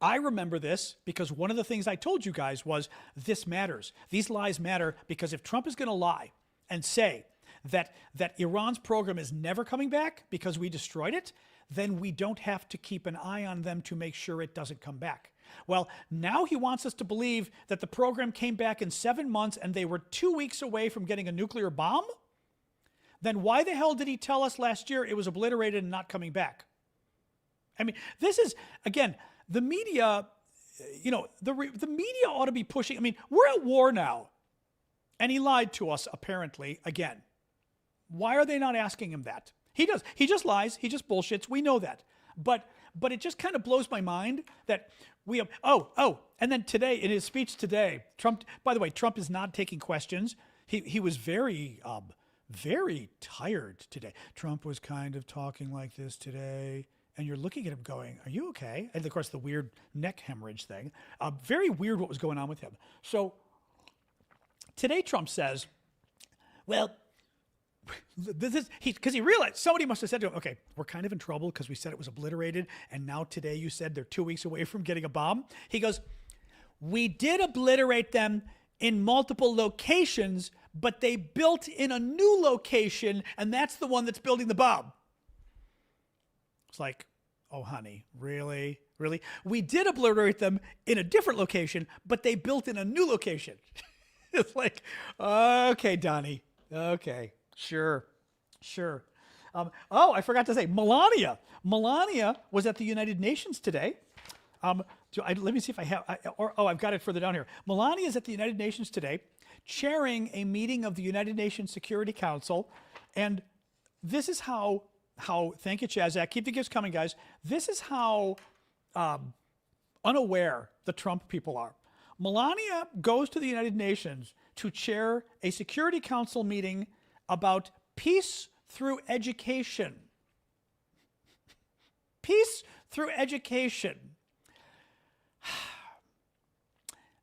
S1: I remember this because one of the things I told you guys was this matters. These lies matter because if Trump is going to lie and say that Iran's program is never coming back because we destroyed it, then we don't have to keep an eye on them to make sure it doesn't come back. Well, now he wants us to believe that the program came back in 7 months and they were 2 weeks away from getting a nuclear bomb? Then why the hell did he tell us last year it was obliterated and not coming back? I mean, this is, again, the media, the media ought to be pushing. I mean, we're at war now. And he lied to us, apparently, again. Why are they not asking him that? He does. He just lies. He just bullshits. We know that. But it just kind of blows my mind that we have, and then today, in his speech today, Trump, by the way, Trump is not taking questions. He was very tired today. Trump was kind of talking like this today. And you're looking at him going, are you okay? And of course, the weird neck hemorrhage thing. Very weird what was going on with him. So today Trump says, well, this is, because he realized, somebody must have said to him, okay, we're kind of in trouble because we said it was obliterated. And now today you said they're 2 weeks away from getting a bomb. He goes, we did obliterate them in multiple locations, but they built in a new location, and that's the one that's building the bomb. It's like, oh, honey, really? Really? We did obliterate them in a different location, but they built in a new location. It's like, okay, Donnie. Okay, sure. I forgot to say, Melania. Melania was at the United Nations today. Let me see if I have, I've got it further down here. Melania is at the United Nations today, chairing a meeting of the United Nations Security Council, and this is how, thank you, Chazak. Keep the gifts coming, guys. This is how unaware the Trump people are. Melania goes to the United Nations to chair a Security Council meeting about peace through education. Peace through education.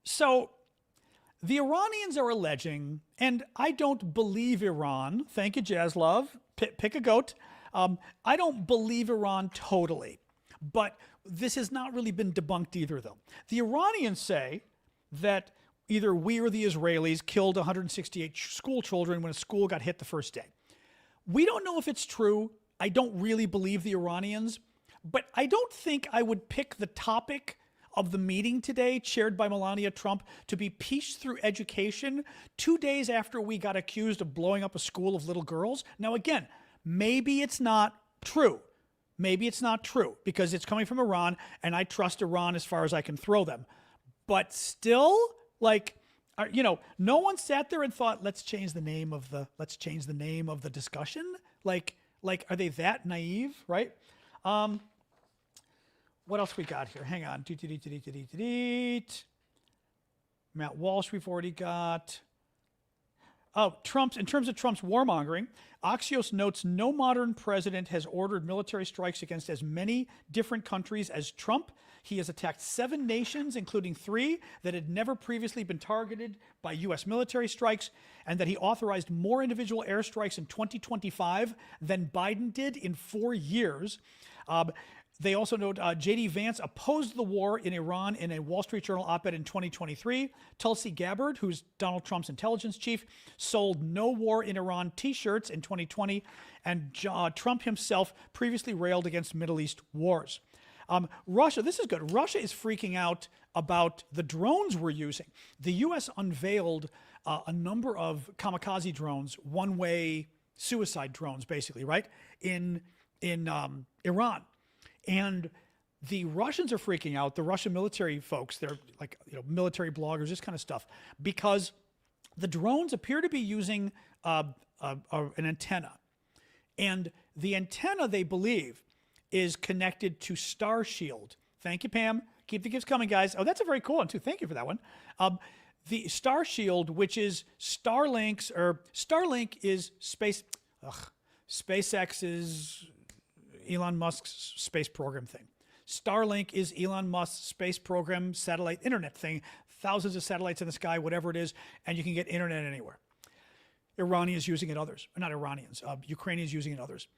S1: So the Iranians are alleging, and I don't believe Iran. Thank you, Jazzlove. Pick a goat. I don't believe Iran totally, but this has not really been debunked either, though. The Iranians say that either we or the Israelis killed 168 school children when a school got hit the first day. We don't know if it's true. I don't really believe the Iranians, but I don't think I would pick the topic of the meeting today, chaired by Melania Trump, to be peace through education 2 days after we got accused of blowing up a school of little girls. Now, again, maybe it's not true. Maybe it's not true because it's coming from Iran, and I trust Iran as far as I can throw them. But still, like, you know, no one sat there and thought, let's change the name of the discussion. Like, are they that naive, right? What else we got here? Hang on. Matt Walsh, we've already got. Oh, in terms of Trump's warmongering, Axios notes no modern president has ordered military strikes against as many different countries as Trump. He has attacked 7 nations, including 3 that had never previously been targeted by U.S. military strikes, and that he authorized more individual airstrikes in 2025 than Biden did in 4 years. They also note J.D. Vance opposed the war in Iran in a Wall Street Journal op-ed in 2023. Tulsi Gabbard, who's Donald Trump's intelligence chief, sold no war in Iran t-shirts in 2020. And Trump himself previously railed against Middle East wars. Russia, this is good. Russia is freaking out about the drones we're using. The U.S. unveiled a number of kamikaze drones, one-way suicide drones, basically, right, in Iran. And the Russians are freaking out, the Russian military folks, they're like, you know, military bloggers, this kind of stuff, because the drones appear to be using an antenna. And the antenna, they believe, is connected to Star Shield. Thank you, Pam. Keep the gifts coming, guys. Oh, that's a very cool one, too. Thank you for that one. The Star Shield, which is Starlink is SpaceX's Elon Musk's space program thing. Starlink is Elon Musk's space program satellite internet thing. Thousands of satellites in the sky, whatever it is, and you can get internet anywhere. Iranians using it, others. Not Iranians. Ukrainians using it, others.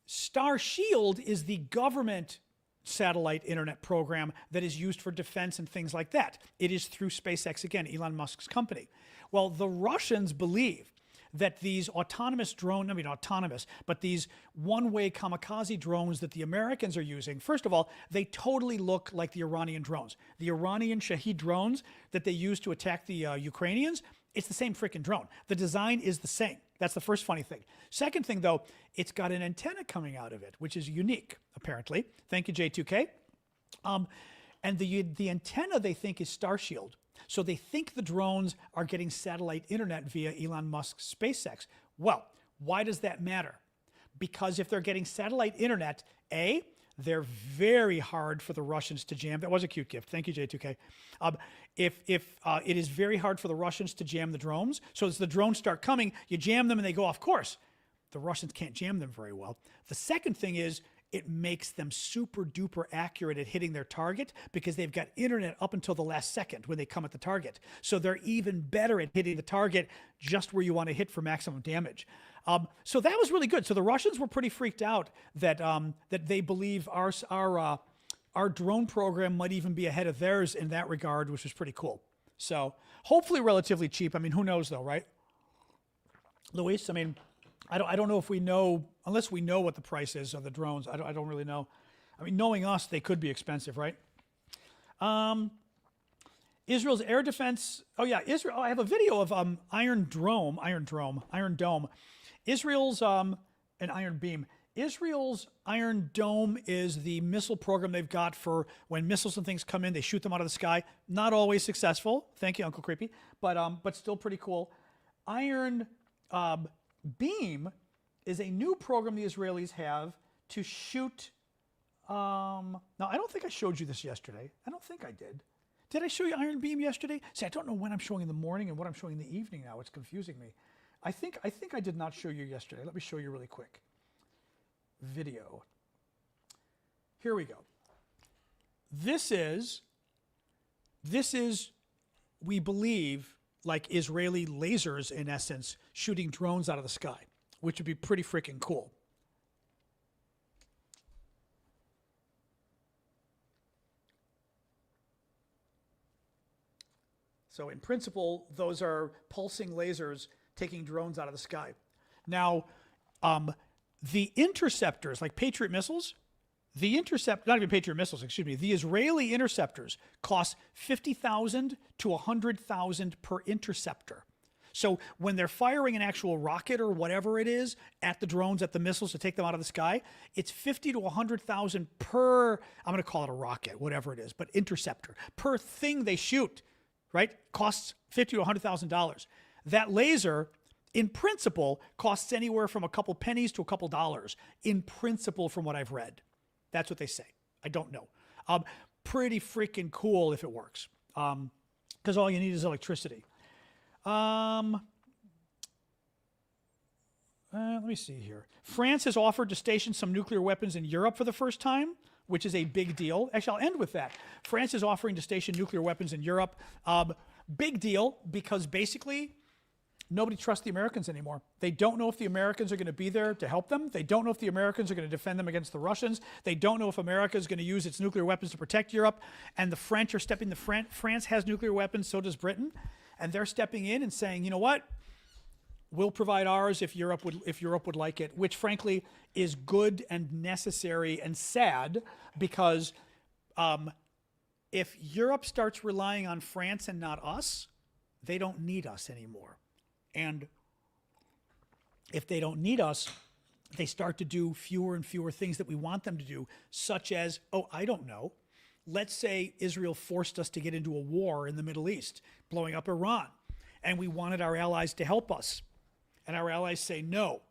S1: Star Shield is the government satellite internet program that is used for defense and things like that. It is through SpaceX, again, Elon Musk's company. Well, the Russians believe that these autonomous drones, I mean autonomous, but these one-way kamikaze drones that the Americans are using, first of all, they totally look like the Iranian drones. The Iranian Shahed drones that they use to attack the Ukrainians, it's the same freaking drone. The design is the same. That's the first funny thing. Second thing, though, it's got an antenna coming out of it, which is unique, apparently. Thank you, J2K. And the antenna, they think, is Star Shield. So they think the drones are getting satellite internet via Elon Musk's SpaceX. Well, why does that matter? Because if they're getting satellite internet, A, they're very hard for the Russians to jam. That was a cute gift. Thank you, J2K. It is very hard for the Russians to jam the drones. So as the drones start coming, you jam them and they go off course. The Russians can't jam them very well. The second thing is, it makes them super duper accurate at hitting their target because they've got internet up until the last second when they come at the target. So they're even better at hitting the target just where you want to hit for maximum damage. So that was really good. So the Russians were pretty freaked out that that they believe our drone program might even be ahead of theirs in that regard, which was pretty cool. So hopefully relatively cheap. I mean, who knows though, right? Luis, I mean, I don't know if we know, unless we know what the price is of the drones. I don't really know. I mean, knowing us, they could be expensive, right? Israel's air defense. Oh yeah, Israel. Oh, I have a video of Iron Dome. Israel's an Iron Beam. Israel's Iron Dome is the missile program they've got for when missiles and things come in, they shoot them out of the sky. Not always successful. Thank you, Uncle Creepy, but still pretty cool. Iron Beam is a new program the Israelis have to shoot. Now, I don't think I showed you this yesterday. I don't think I did. Did I show you Iron Beam yesterday? See, I don't know when I'm showing in the morning and what I'm showing in the evening now. It's confusing me. I think I did not show you yesterday. Let me show you really quick. Video. Here we go. This is we believe, like Israeli lasers, in essence, shooting drones out of the sky, which would be pretty freaking cool. So in principle, those are pulsing lasers taking drones out of the sky. Now, the interceptors, like Patriot missiles, not even Patriot missiles, excuse me, the Israeli interceptors cost $50,000 to $100,000 per interceptor. So when they're firing an actual rocket or whatever it is at the drones, at the missiles to take them out of the sky, it's $50,000 to $100,000 per, I'm going to call it a rocket, whatever it is, but interceptor, per thing they shoot, right? Costs $50,000 to $100,000. That laser, in principle, costs anywhere from a couple pennies to a couple dollars, in principle, from what I've read. That's what they say. I don't know. Pretty freaking cool if it works, because all you need is electricity. Let me see here. France has offered to station some nuclear weapons in Europe for the first time, which is a big deal. Actually, I'll end with that. France is offering to station nuclear weapons in Europe. Big deal, because basically nobody trusts the Americans anymore. They don't know if the Americans are going to be there to help them. They don't know if the Americans are going to defend them against the Russians. They don't know if America is going to use its nuclear weapons to protect Europe. And the French are stepping, France has nuclear weapons, so does Britain. And they're stepping in and saying, you know what? We'll provide ours if Europe would like it, which frankly is good and necessary and sad, because if Europe starts relying on France and not us, they don't need us anymore. And if they don't need us, they start to do fewer and fewer things that we want them to do, such as, oh, I don't know, let's say Israel forced us to get into a war in the Middle East, blowing up Iran, and we wanted our allies to help us. And our allies say no,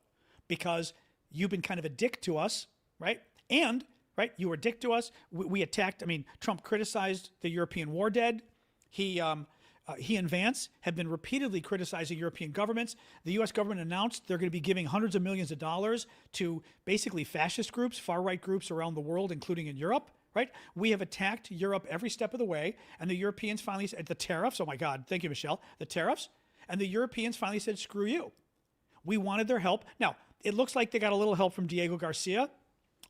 S1: because you've been kind of a dick to us, right? And, right, you were a dick to us. We attacked, Trump criticized the European war dead. He and Vance have been repeatedly criticizing European governments. The U.S. government announced they're going to be giving hundreds of millions of dollars to basically fascist groups, far-right groups around the world, including in Europe, right? We have attacked Europe every step of the way, and the Europeans finally said, the tariffs, oh my God, thank you, Michelle, the tariffs, and the Europeans finally said, screw you. We wanted their help. Now, it looks like they got a little help from Diego Garcia,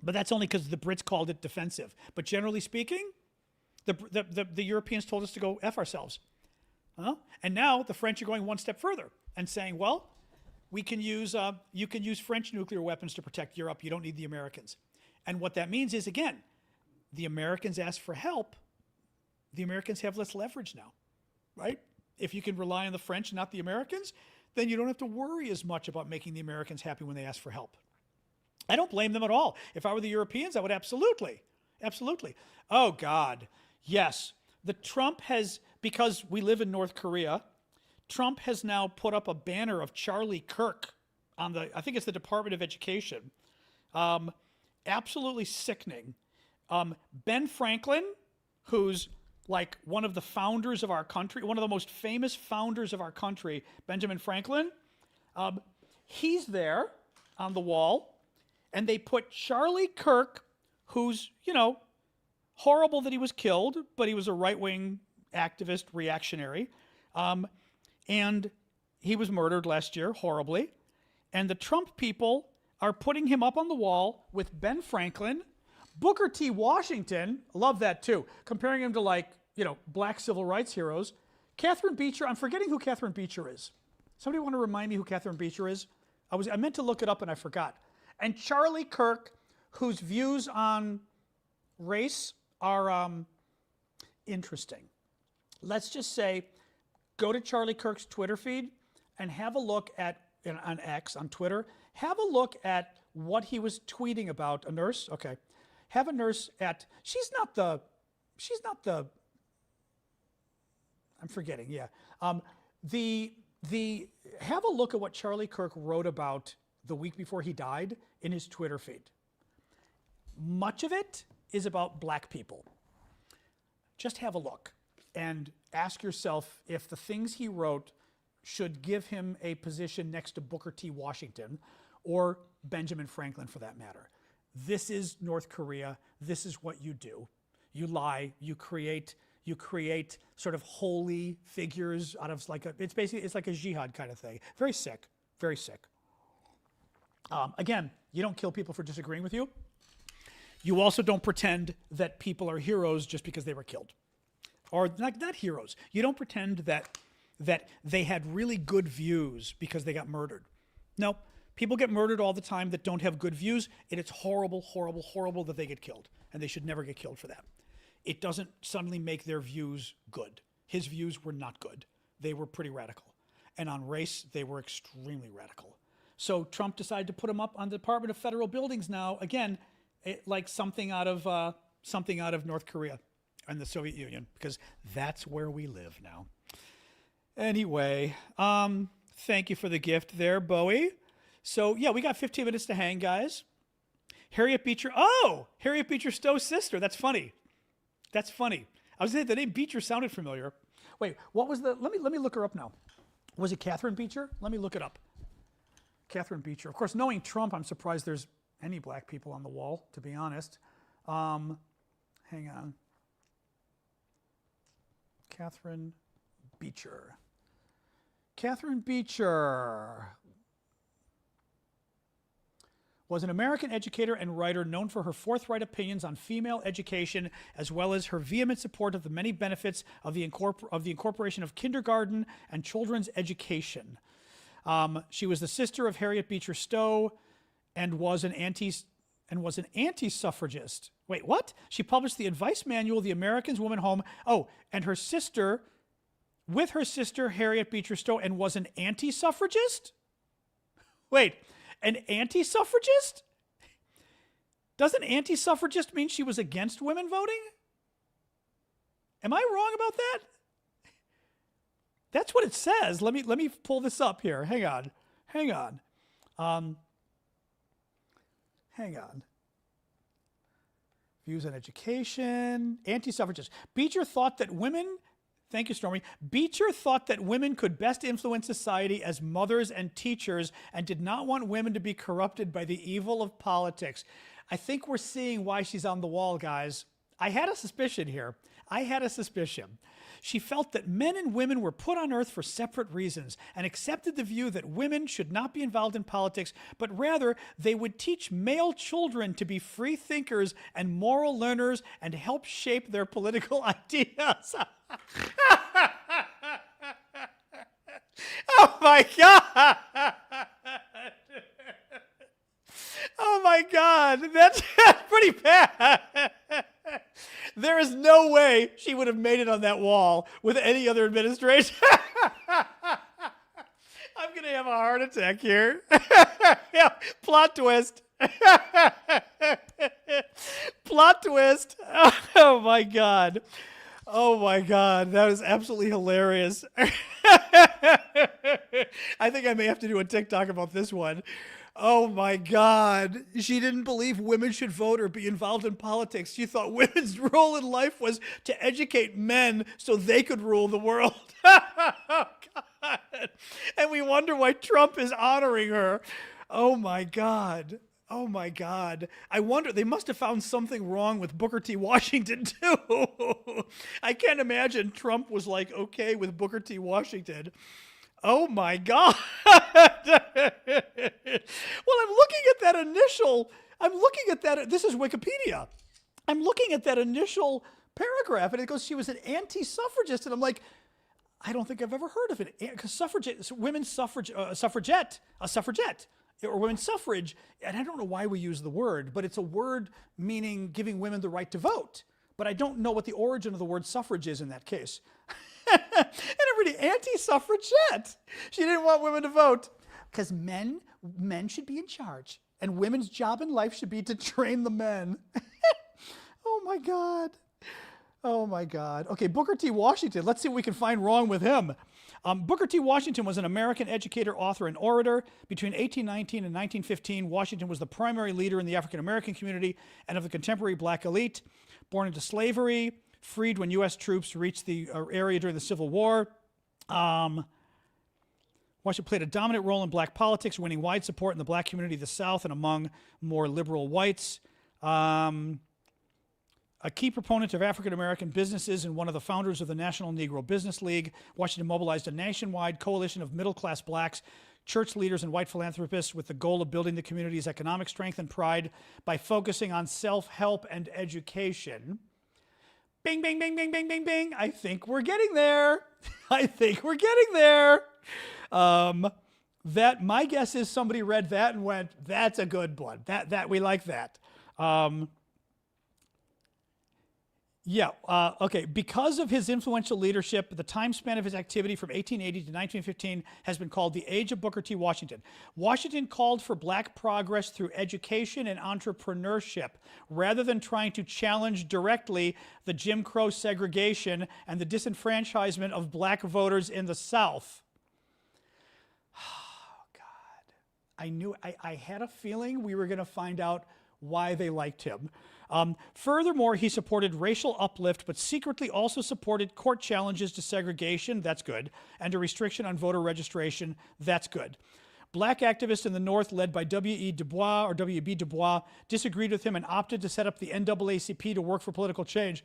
S1: but that's only because the Brits called it defensive. But generally speaking, the Europeans told us to go F ourselves. And now the French are going one step further and saying, well, you can use French nuclear weapons to protect Europe. You don't need the Americans. And what that means is, again, the Americans ask for help. The Americans have less leverage now, right? If you can rely on the French and not the Americans, then you don't have to worry as much about making the Americans happy when they ask for help. I don't blame them at all. If I were the Europeans, I would absolutely. Oh, God. Yes. The Trump has, because we live in North Korea, Trump has now put up a banner of Charlie Kirk on I think it's the Department of Education. Absolutely sickening. Ben Franklin, who's like one of the founders of our country, one of the most famous founders of our country, Benjamin Franklin, he's there on the wall, and they put Charlie Kirk, who's, horrible that he was killed, but he was a right-wing activist, reactionary, and he was murdered last year, horribly, and the Trump people are putting him up on the wall with Ben Franklin, Booker T. Washington, love that too, comparing him to black civil rights heroes. Catherine Beecher, I'm forgetting who Catherine Beecher is. Somebody want to remind me who Catherine Beecher is? I meant to look it up and I forgot. And Charlie Kirk, whose views on race are interesting. Let's just say, go to Charlie Kirk's Twitter feed and have a look at, on X, on Twitter, have a look at what he was tweeting about. A nurse? Okay. Have a nurse at, she's not the, I'm forgetting, yeah. Have a look at what Charlie Kirk wrote about the week before he died in his Twitter feed. Much of it is about black people. Just have a look and ask yourself if the things he wrote should give him a position next to Booker T. Washington or Benjamin Franklin, for that matter. This is North Korea. This is what you do. You lie, you create You create sort of holy figures out of like it's like a jihad kind of thing. Very sick, very sick. Again, you don't kill people for disagreeing with you. You also don't pretend that people are heroes just because they were killed. Or not heroes. You don't pretend that they had really good views because they got murdered. No, people get murdered all the time that don't have good views, and it's horrible, horrible, horrible that they get killed, and they should never get killed for that. It doesn't suddenly make their views good. His views were not good. They were pretty radical. And on race, they were extremely radical. So Trump decided to put him up on the Department of Federal Buildings now, again, like something out of North Korea and the Soviet Union, because that's where we live now. Anyway, thank you for the gift there, Bowie. So yeah, we got 15 minutes to hang, guys. Harriet Beecher Stowe's sister. That's funny. That's funny. I was saying the name Beecher sounded familiar. Wait, what was the? Let me look her up now. Was it Catherine Beecher? Let me look it up. Catherine Beecher. Of course, knowing Trump, I'm surprised there's any black people on the wall, to be honest. Hang on. Catherine Beecher. Catherine Beecher was an American educator and writer known for her forthright opinions on female education, as well as her vehement support of the many benefits of the incorporation of kindergarten and children's education. She was the sister of Harriet Beecher Stowe and was an anti-suffragist. Wait, what? She published the advice manual, The American's Woman Home. Oh, and her sister, with her sister Harriet Beecher Stowe, and was an anti-suffragist? Wait, an anti-suffragist? Doesn't anti-suffragist mean she was against women voting? Am I wrong about that? That's what it says. Let me pull this up here. Hang on. Hang on. Views on education. Anti-suffragist. Beecher thought that women... Thank you, Stormy. Beecher thought that women could best influence society as mothers and teachers and did not want women to be corrupted by the evil of politics. I think we're seeing why she's on the wall, guys. I had a suspicion here. She felt that men and women were put on earth for separate reasons and accepted the view that women should not be involved in politics, but rather they would teach male children to be free thinkers and moral learners and help shape their political ideas. Oh my God! Oh my God, that's pretty bad. There is no way she would have made it on that wall with any other administration. I'm going to have a heart attack here. Yeah, plot twist. Plot twist. Oh my God. Oh my God, that is absolutely hilarious. I think I may have to do a TikTok about this one. Oh my God. She didn't believe women should vote or be involved in politics. She thought women's role in life was to educate men so they could rule the world. Oh God. And we wonder why Trump is honoring her. Oh my God. Oh my God. I wonder, they must have found something wrong with Booker T. Washington too. I can't imagine Trump was like, okay with Booker T. Washington. Oh my God. Well, I'm looking at that, this is Wikipedia. I'm looking at that initial paragraph and it goes, she was an anti-suffragist. And I'm like, I don't think I've ever heard of it. Because suffragette, women's suffrage, a suffragette, or women's suffrage, and I don't know why we use the word, but it's a word meaning giving women the right to vote. But I don't know what the origin of the word suffrage is in that case. And everybody, anti-suffragette. She didn't want women to vote. Because men should be in charge. And women's job in life should be to train the men. Oh my God. Oh my God. Okay, Booker T. Washington. Let's see what we can find wrong with him. Booker T. Washington was an American educator, author, and orator. Between 1819 and 1915, Washington was the primary leader in the African-American community and of the contemporary black elite. Born into slavery, freed when U.S. troops reached the area during the Civil War. Washington played a dominant role in black politics, winning wide support in the black community of the South and among more liberal whites. a key proponent of African-American businesses and one of the founders of the National Negro Business League, Washington mobilized a nationwide coalition of middle-class blacks, church leaders, and white philanthropists with the goal of building the community's economic strength and pride by focusing on self-help and education. Bing, bing, bing, bing, bing, bing, bing. I think we're getting there. I think we're getting there. That, my guess is somebody read that and went, that's a good one. That we like that. Okay. Because of his influential leadership, the time span of his activity from 1880 to 1915 has been called the Age of Booker T. Washington. Washington called for black progress through education and entrepreneurship, rather than trying to challenge directly the Jim Crow segregation and the disenfranchisement of black voters in the South. Oh, God. I had a feeling we were going to find out why they liked him. Furthermore, he supported racial uplift, but secretly also supported court challenges to segregation, that's good, and a restriction on voter registration, that's good. Black activists in the North, led by W.B. Du Bois, disagreed with him and opted to set up the NAACP to work for political change.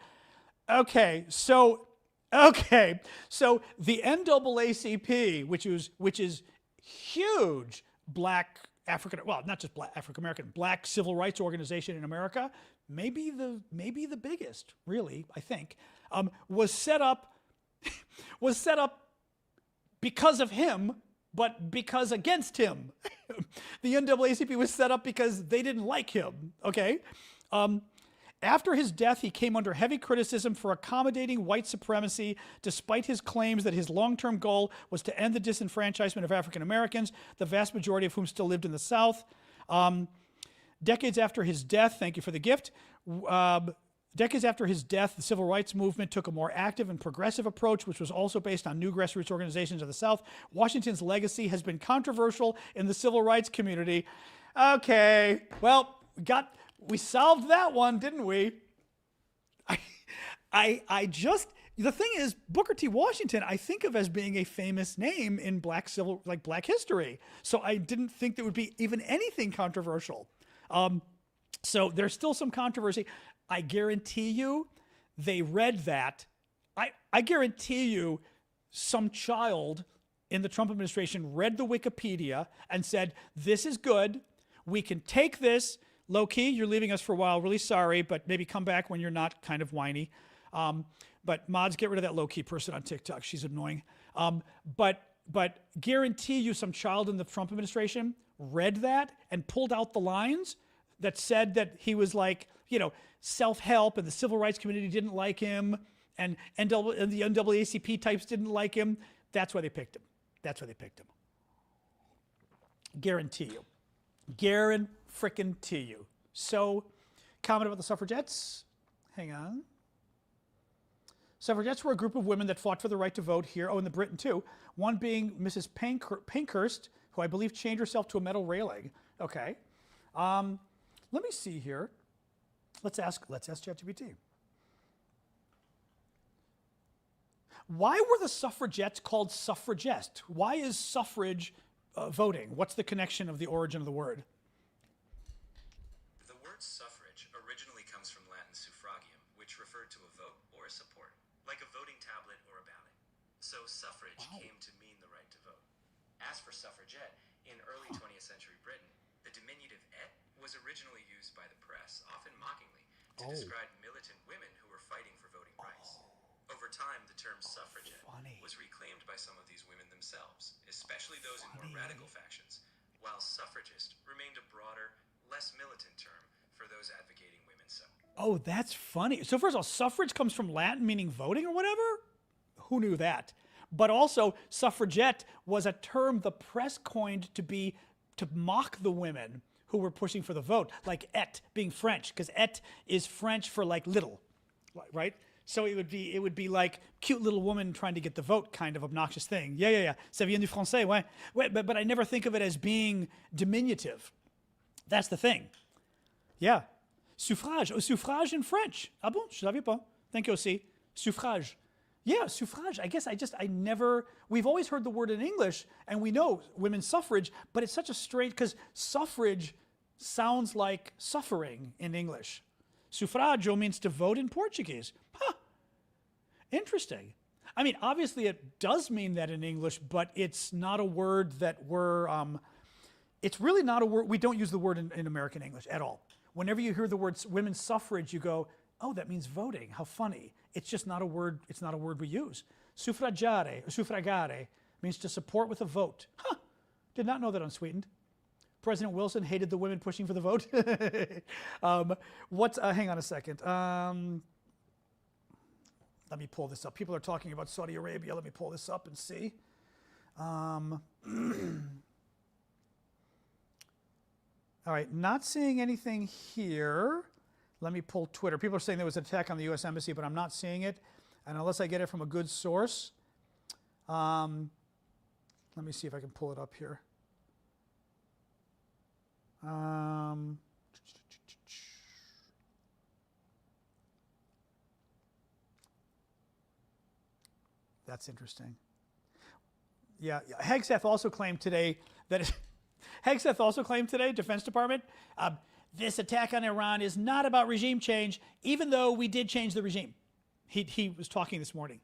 S1: Okay, so the NAACP, which is huge black not just black African-American, black civil rights organization in America, maybe the biggest, really, I think, was set up because of him, but because against him. The NAACP was set up because they didn't like him, okay? After his death, he came under heavy criticism for accommodating white supremacy, despite his claims that his long-term goal was to end the disenfranchisement of African Americans, the vast majority of whom still lived in the South. Decades after his death, thank you for the gift, decades after his death, the civil rights movement took a more active and progressive approach, which was also based on new grassroots organizations of the South. Washington's legacy has been controversial in the civil rights community. Okay, well, we solved that one, didn't we? The thing is, Booker T. Washington, I think of as being a famous name in black history. So I didn't think there would be even anything controversial. So there's still some controversy. I guarantee you they read that. I guarantee you some child in the Trump administration read the Wikipedia and said, this is good. We can take this. Low-key, you're leaving us for a while. Really sorry, but maybe come back when you're not kind of whiny. But mods, get rid of that low-key person on TikTok. She's annoying. But guarantee you some child in the Trump administration read that and pulled out the lines that said that he was like, self-help, and the civil rights community didn't like him, and the NAACP types didn't like him. That's why they picked him. Guarantee you. Frickin' you. So, comment about the suffragettes. Hang on. Suffragettes were a group of women that fought for the right to vote here. Oh, in the Britain too. One being Mrs. Pankhurst, who I believe chained herself to a metal railing. Okay. Let me see here. Let's ask ChatGPT. Why were the suffragettes called suffragette? Why is suffrage voting? What's the connection of the origin of the word?
S4: The word suffrage originally comes from Latin suffragium, which referred to a vote or a support, like a voting tablet or a ballot. So suffrage came to mean the right to vote. As for suffragette, in early 20th century Britain, the diminutive et was originally used by the press, often mockingly, to describe militant women who were fighting for voting rights. Over time, the term suffragette was reclaimed by some of these women themselves, especially those in more radical factions, while suffragist remained a broader, less militant term for those advocating women's so.
S1: Oh, that's funny. So first of all, suffrage comes from Latin meaning voting or whatever? Who knew that? But also, suffragette was a term the press coined to mock the women who were pushing for the vote, like et being French, because et is French for like little, right? So it would be like cute little woman trying to get the vote kind of obnoxious thing. Yeah. Ça vient du français, ouais. But I never think of it as being diminutive. That's the thing. Yeah. Suffrage. Oh, suffrage in French. Ah bon? Je savais pas. Thank you, aussi. Suffrage. Yeah, suffrage. I guess we've always heard the word in English, and we know women's suffrage, but it's such a strange, because suffrage sounds like suffering in English. Sufragio means to vote in Portuguese. Huh. Interesting. I mean, obviously it does mean that in English, but it's not a word that it's really not a word, we don't use the word in American English at all. Whenever you hear the word women's suffrage, you go, oh, that means voting, how funny. It's just not a word, it's not a word we use. Suffragare means to support with a vote. Huh, did not know that unsweetened. President Wilson hated the women pushing for the vote. Hang on a second. Let me pull this up. People are talking about Saudi Arabia. Let me pull this up and see. All right, not seeing anything here. Let me pull Twitter. People are saying there was an attack on the U.S. Embassy, but I'm not seeing it. And unless I get it from a good source, let me see if I can pull it up here. That's interesting. Yeah, Hegseth also claimed today that Defense Department, this attack on Iran is not about regime change, even though we did change the regime. He was talking this morning.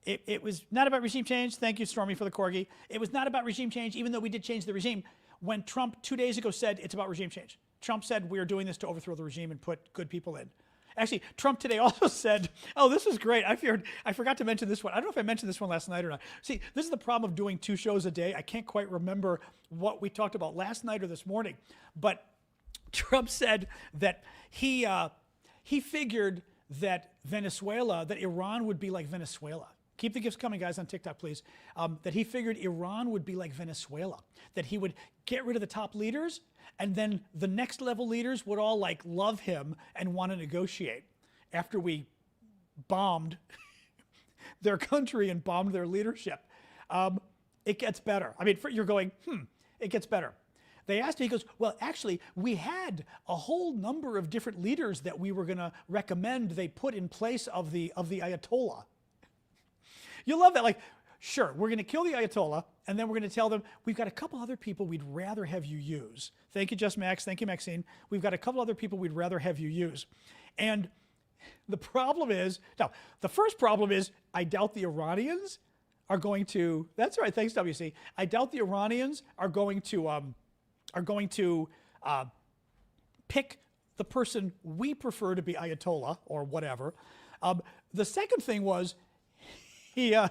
S1: It was not about regime change. Thank you, Stormy, for the corgi. It was not about regime change, even though we did change the regime. When Trump 2 days ago said it's about regime change. Trump said we are doing this to overthrow the regime and put good people in. Actually, Trump today also said, oh, this is great. I forgot to mention this one. I don't know if I mentioned this one last night or not. See, this is the problem of doing 2 shows a day. I can't quite remember what we talked about last night or this morning. But Trump said that he figured that that Iran would be like Venezuela. Keep the gifts coming, guys, on TikTok, please. That he figured Iran would be like Venezuela. That he would get rid of the top leaders, and then the next level leaders would all like love him and want to negotiate after we bombed their country and bombed their leadership. It gets better. I mean, you're going, it gets better. They asked him, he goes, well, actually, we had a whole number of different leaders that we were going to recommend they put in place of the Ayatollah. You love that. Like, sure, we're going to kill the Ayatollah, and then we're going to tell them, we've got a couple other people we'd rather have you use. Thank you, Just Max. Thank you, Maxine. We've got a couple other people we'd rather have you use. And the problem is, now, the first problem is, I doubt the Iranians are going to, that's right, thanks, WC. I doubt the Iranians are going to pick the person we prefer to be Ayatollah or whatever. The second thing was,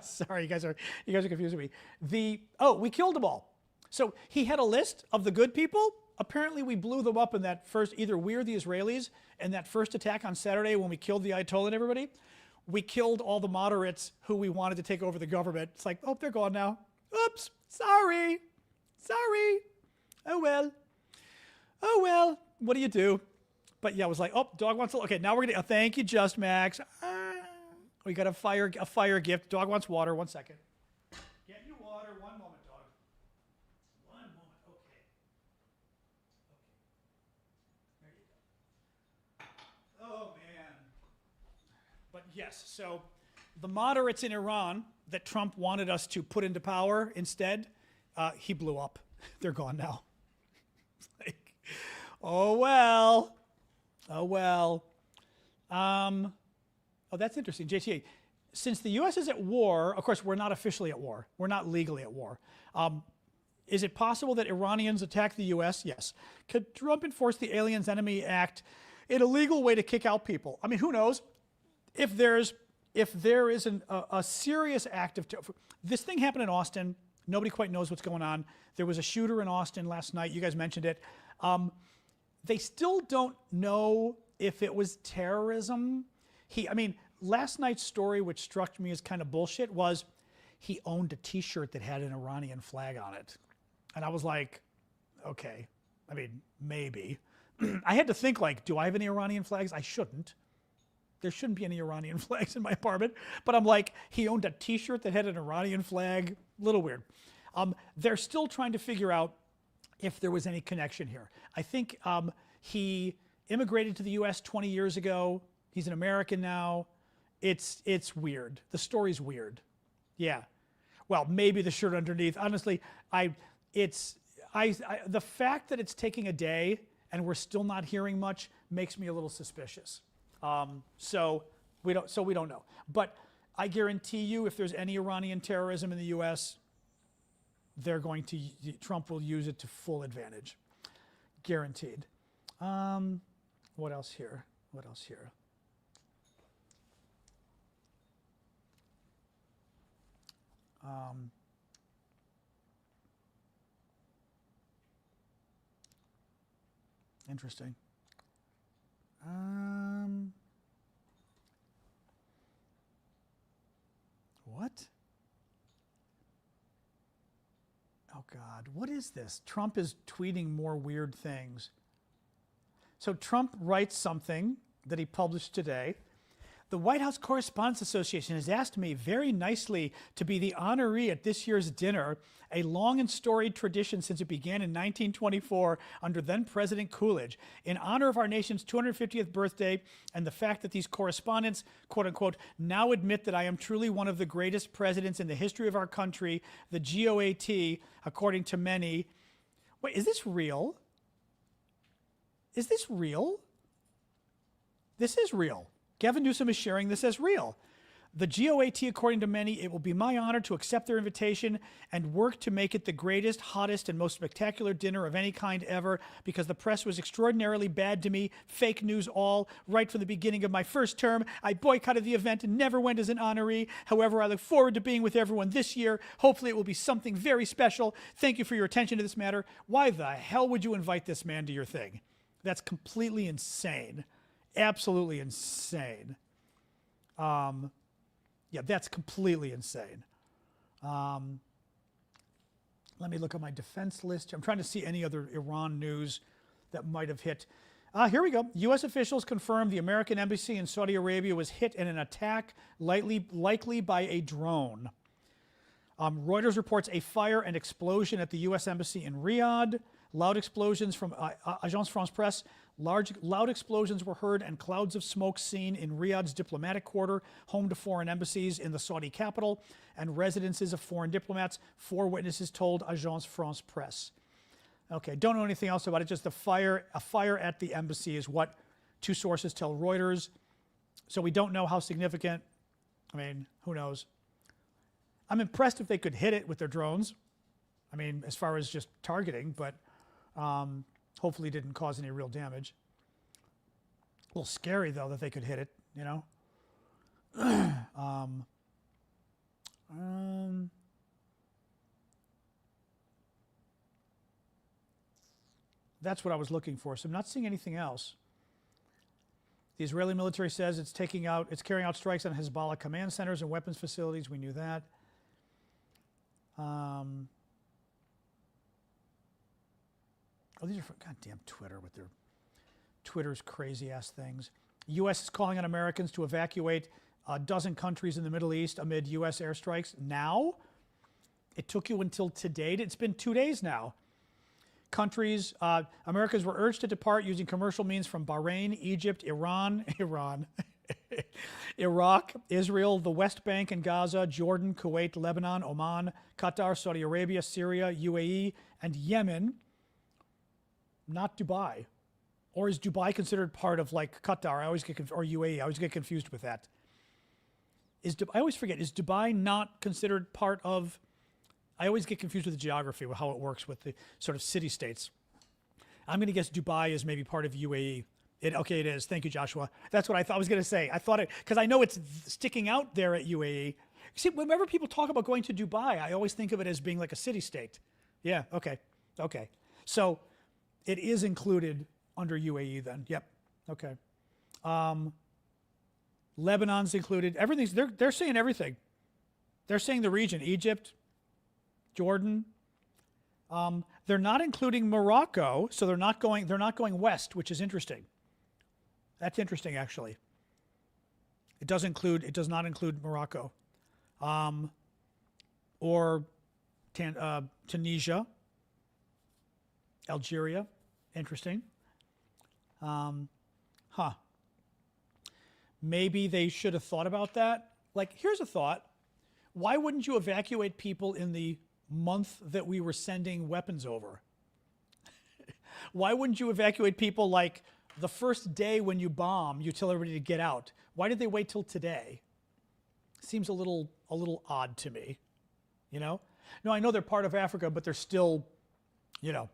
S1: sorry, you guys are confusing me. We killed them all. So he had a list of the good people. Apparently we blew them up in that first, either we or the Israelis, in that first attack on Saturday when we killed the Ayatollah and everybody. We killed all the moderates who we wanted to take over the government. It's like, oh, they're gone now. Oops, sorry. Oh well, what do you do? But yeah, it was like, oh, dog wants to, okay, now we're gonna, thank you, Just Max. We got a fire gift. Dog wants water. 1 second. Get you water. 1 moment, dog. 1 moment. Okay. There you go. Oh, man. But yes, so the moderates in Iran that Trump wanted us to put into power instead, he blew up. They're gone now. It's like, oh, well. Oh, that's interesting. JTA, since the U.S. is at war, of course, we're not officially at war. We're not legally at war. Is it possible that Iranians attack the U.S.? Yes. Could Trump enforce the Aliens Enemy Act in a legal way to kick out people? I mean, who knows? If there is a serious act of... This thing happened in Austin. Nobody quite knows what's going on. There was a shooter in Austin last night. You guys mentioned it. They still don't know if it was terrorism. Last night's story, which struck me as kind of bullshit, was he owned a T-shirt that had an Iranian flag on it. And I was like, okay, maybe. I had to think, like, do I have any Iranian flags? I shouldn't. There shouldn't be any Iranian flags in my apartment. But I'm like, he owned a T-shirt that had an Iranian flag. A little weird. They're still trying to figure out if there was any connection here. I think he immigrated to the U.S. 20 years ago. He's an American now. It's weird. The story's weird. Yeah. Well, maybe the shirt underneath. Honestly, the fact that it's taking a day and we're still not hearing much makes me a little suspicious. So we don't know. But I guarantee you, if there's any Iranian terrorism in the U.S., Trump will use it to full advantage, guaranteed. What else here? What else here? Interesting. What? Oh God, what is this? Trump is tweeting more weird things. So Trump writes something that he published today. The White House Correspondents Association has asked me very nicely to be the honoree at this year's dinner, a long and storied tradition since it began in 1924 under then President Coolidge. In honor of our nation's 250th birthday and the fact that these correspondents, quote unquote, now admit that I am truly one of the greatest presidents in the history of our country, the GOAT, according to many. Wait, is this real? Is this real? This is real. Gavin Newsom is sharing this as real. The GOAT, according to many, it will be my honor to accept their invitation and work to make it the greatest, hottest, and most spectacular dinner of any kind ever, because the press was extraordinarily bad to me, fake news all, right from the beginning of my first term. I boycotted the event and never went as an honoree. However, I look forward to being with everyone this year. Hopefully it will be something very special. Thank you for your attention to this matter. Why the hell would you invite this man to your thing? That's completely insane. Absolutely insane. Yeah, that's completely insane. Let me look at my defense list. I'm trying to see any other Iran news that might have hit. Here we go. U.S. officials confirmed the American embassy in Saudi Arabia was hit in an attack likely by a drone. Reuters reports a fire and explosion at the U.S. embassy in Riyadh. Loud explosions from Agence France Presse. Loud explosions were heard and clouds of smoke seen in Riyadh's diplomatic quarter, home to foreign embassies in the Saudi capital and residences of foreign diplomats, 4 witnesses told Agence France Presse. Okay, don't know anything else about it, just a fire at the embassy is what 2 sources tell Reuters. So we don't know how significant. I mean, who knows? I'm impressed if they could hit it with their drones. I mean, as far as just targeting, but hopefully didn't cause any real damage. A little scary, though, that they could hit it, you know? That's what I was looking for, so I'm not seeing anything else. The Israeli military says it's carrying out strikes on Hezbollah command centers and weapons facilities. We knew that. Oh, these are from goddamn Twitter with their Twitter's crazy-ass things. U.S. is calling on Americans to evacuate a dozen countries in the Middle East amid U.S. airstrikes. Now? It took you until today. It's been 2 days now. Countries, Americans were urged to depart using commercial means from Bahrain, Egypt, Iran, Iraq, Israel, the West Bank and Gaza, Jordan, Kuwait, Lebanon, Oman, Qatar, Saudi Arabia, Syria, UAE, and Yemen. Not Dubai. Or is Dubai considered part of like Qatar? Or UAE. I always get confused with that. I always forget, is Dubai not considered part of, I always get confused with the geography, with how it works with the sort of city-states. I'm going to guess Dubai is maybe part of UAE. Okay, it is. Thank you, Joshua. That's what I thought I was going to say. I thought it, because I know it's sticking out there at UAE. See, whenever people talk about going to Dubai, I always think of it as being like a city-state. Yeah, okay. So it is included under UAE then. Yep. Okay. Lebanon's included. Everything's they're saying everything. They're saying the region, Egypt, Jordan. They're not including Morocco, so they're not going west, which is interesting. That's interesting actually. It does not include Morocco. Or Tunisia, Algeria. Interesting. Maybe they should have thought about that. Like, here's a thought. Why wouldn't you evacuate people in the month that we were sending weapons over? Why wouldn't you evacuate people like the first day when you bomb, you tell everybody to get out. Why did they wait till today? Seems a little odd to me, you know? No, I know they're part of Africa, but they're still, you know,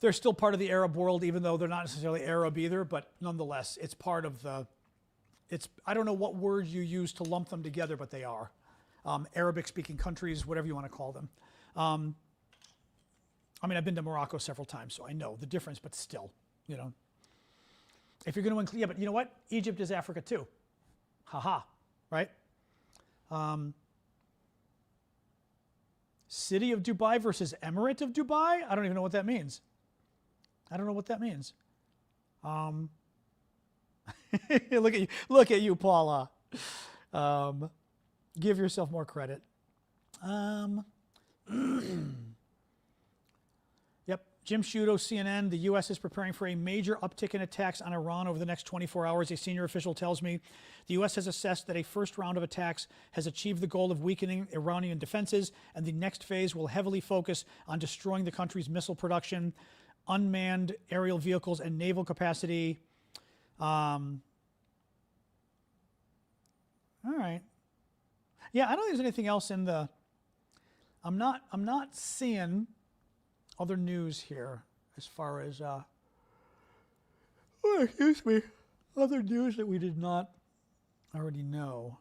S1: they're still part of the Arab world, even though they're not necessarily Arab either, but nonetheless, it's part of the, I don't know what word you use to lump them together, but they are. Arabic-speaking countries, whatever you want to call them. I mean, I've been to Morocco several times, so I know the difference, but still, you know. If you're going to include, yeah, but you know what? Egypt is Africa too. Ha-ha, right? City of Dubai versus Emirate of Dubai? I don't even know what that means. I don't know what that means. Look at you, Paula. Give yourself more credit. Yep, Jim Sciutto, CNN. The U.S. is preparing for a major uptick in attacks on Iran over the next 24 hours. A senior official tells me the U.S. has assessed that a first round of attacks has achieved the goal of weakening Iranian defenses, and the next phase will heavily focus on destroying the country's missile production, unmanned aerial vehicles, and naval capacity. All right. Yeah, I don't think there's anything else in the. I'm not seeing other news here as far as excuse me, other news that we did not already know.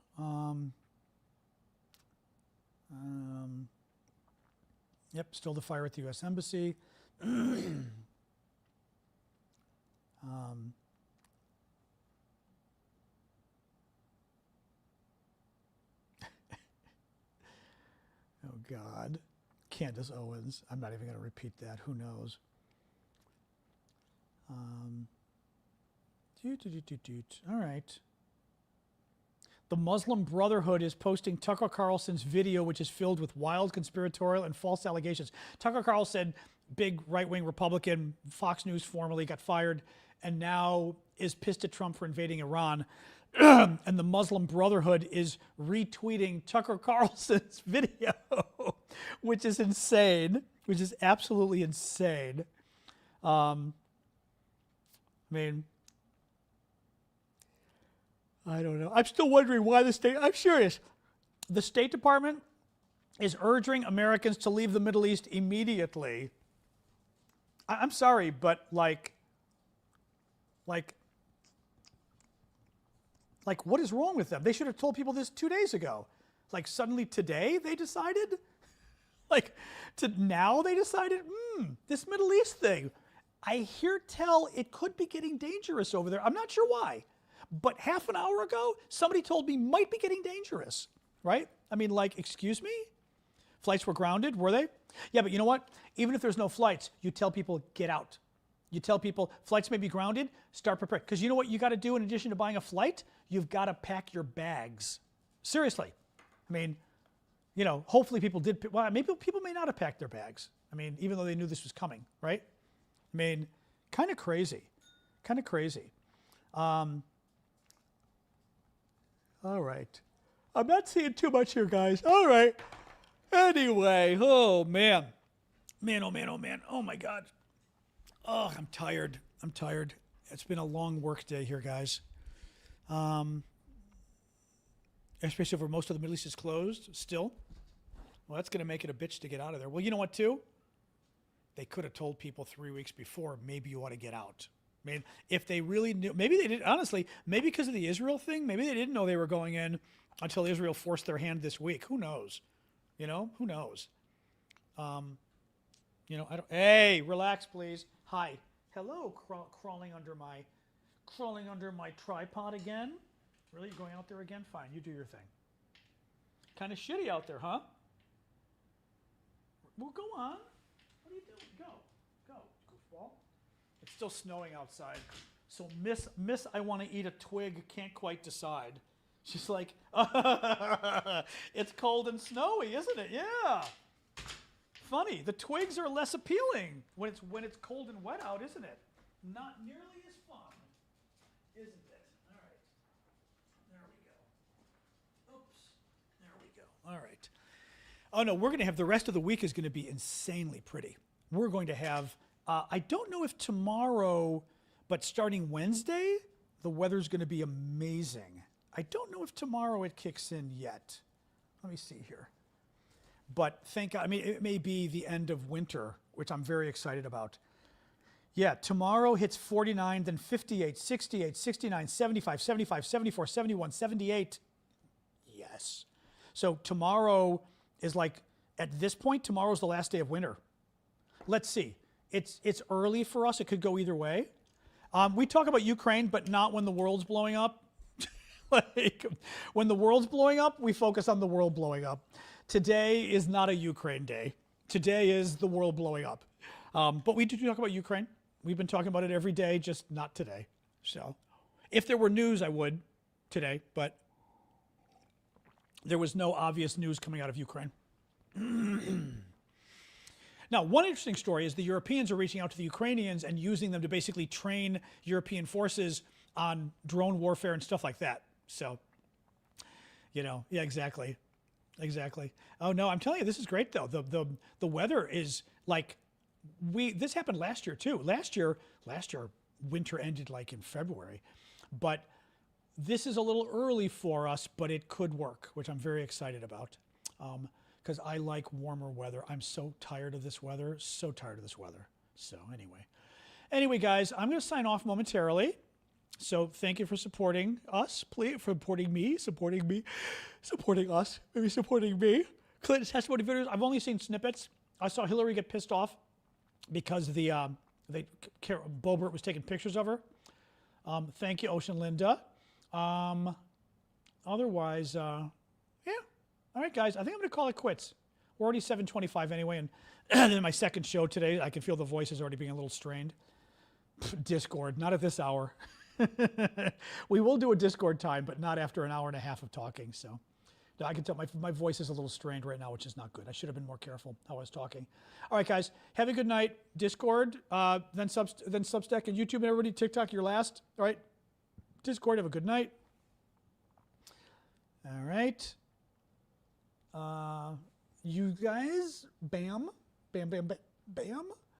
S1: Yep, still the fire at the U.S. Embassy. Oh, God. Candace Owens. I'm not even going to repeat that. Who knows? All right. The Muslim Brotherhood is posting Tucker Carlson's video, which is filled with wild conspiratorial and false allegations. Tucker Carlson, big right-wing Republican, Fox News formerly, got fired, and now is pissed at Trump for invading Iran. And the Muslim Brotherhood is retweeting Tucker Carlson's video, which is insane, which is absolutely insane. I mean, I don't know. I'm still wondering why I'm serious. The State Department is urging Americans to leave the Middle East immediately. I'm sorry, but like, what is wrong with them? They should have told people this 2 days ago. Like, suddenly today they decided? Now they decided, this Middle East thing. I hear tell it could be getting dangerous over there. I'm not sure why. But half an hour ago, somebody told me might be getting dangerous, right? I mean, like, excuse me? Flights were grounded, were they? Yeah, but you know what? Even if there's no flights, you tell people, get out. You tell people, flights may be grounded, start preparing. Because you know what you got to do in addition to buying a flight? You've got to pack your bags. Seriously. I mean, you know, hopefully people did, well, maybe people may not have packed their bags. I mean, even though they knew this was coming, right? I mean, kind of crazy. Kind of crazy. All right. I'm not seeing too much here, guys. All right. Anyway, oh, man. Man, oh, man, oh, man. Oh, my God. Oh, I'm tired. I'm tired. It's been a long work day here, guys. Especially over most of the Middle East is closed still. Well, that's going to make it a bitch to get out of there. Well, you know what, too? They could have told people 3 weeks before, maybe you ought to get out. I mean, if they really knew, maybe they did, honestly, maybe because of the Israel thing, maybe they didn't know they were going in until Israel forced their hand this week. Who knows? You know, who knows? You know, hey, relax, please. Hi. Hello, crawling under my tripod again. Really? You're going out there again? Fine, you do your thing. Kind of shitty out there, huh? Well, go on. What are you doing? Go, goofball. It's still snowing outside. So Miss I want to eat a twig can't quite decide. She's like, it's cold and snowy, isn't it? Yeah. Funny. The twigs are less appealing when it's cold and wet out, isn't it? Not nearly as fun, isn't it? All right. There we go. Oops. There we go. All right. Oh no, we're going to have the rest of the week is going to be insanely pretty. We're going to have. I don't know if tomorrow, But starting Wednesday, the weather's going to be amazing. I don't know if tomorrow it kicks in yet. Let me see here. But thank God, I mean, it may be the end of winter, which I'm very excited about. Yeah, tomorrow hits 49, then 58, 68, 69, 75, 75, 74, 71, 78. Yes. So tomorrow is like, at this point, tomorrow's the last day of winter. Let's see. It's early for us. It could go either way. We talk about Ukraine, but not when the world's blowing up. Like, when the world's blowing up, we focus on the world blowing up. Today is not a Ukraine day. Today is the world blowing up. But we do talk about Ukraine. We've been talking about it every day, just not today. So if there were news, I would today, but there was no obvious news coming out of Ukraine. Now, one interesting story is the Europeans are reaching out to the Ukrainians and using them to basically train European forces on drone warfare and stuff like that. So, you know, yeah, exactly. Exactly. Oh no, I'm telling you, this is great though. The weather is like, this happened last year too. Last year winter ended like in February, but this is a little early for us, but it could work, which I'm very excited about. Because I like warmer weather. I'm so tired of this weather, so tired of this weather. So anyway, guys, I'm going to sign off momentarily. So thank you for supporting us, please, for supporting me, supporting us, maybe supporting me. Clinton's testimony videos, I've only seen snippets. I saw Hillary get pissed off because Boebert was taking pictures of her. Thank you, Ocean Linda. Otherwise, yeah. All right, guys, I think I'm going to call it quits. We're already 7:25 anyway, and then my second show today, I can feel the voice is already being a little strained. Discord, not at this hour. We will do a Discord time, but not after an hour and a half of talking. So I can tell my voice is a little strained right now, which is not good. I should have been more careful how I was talking. All right, guys, have a good night. Discord, then Substack and YouTube, and everybody, TikTok, your last. All right, Discord, have a good night. All right. You guys, bam, bam, bam, bam, bam.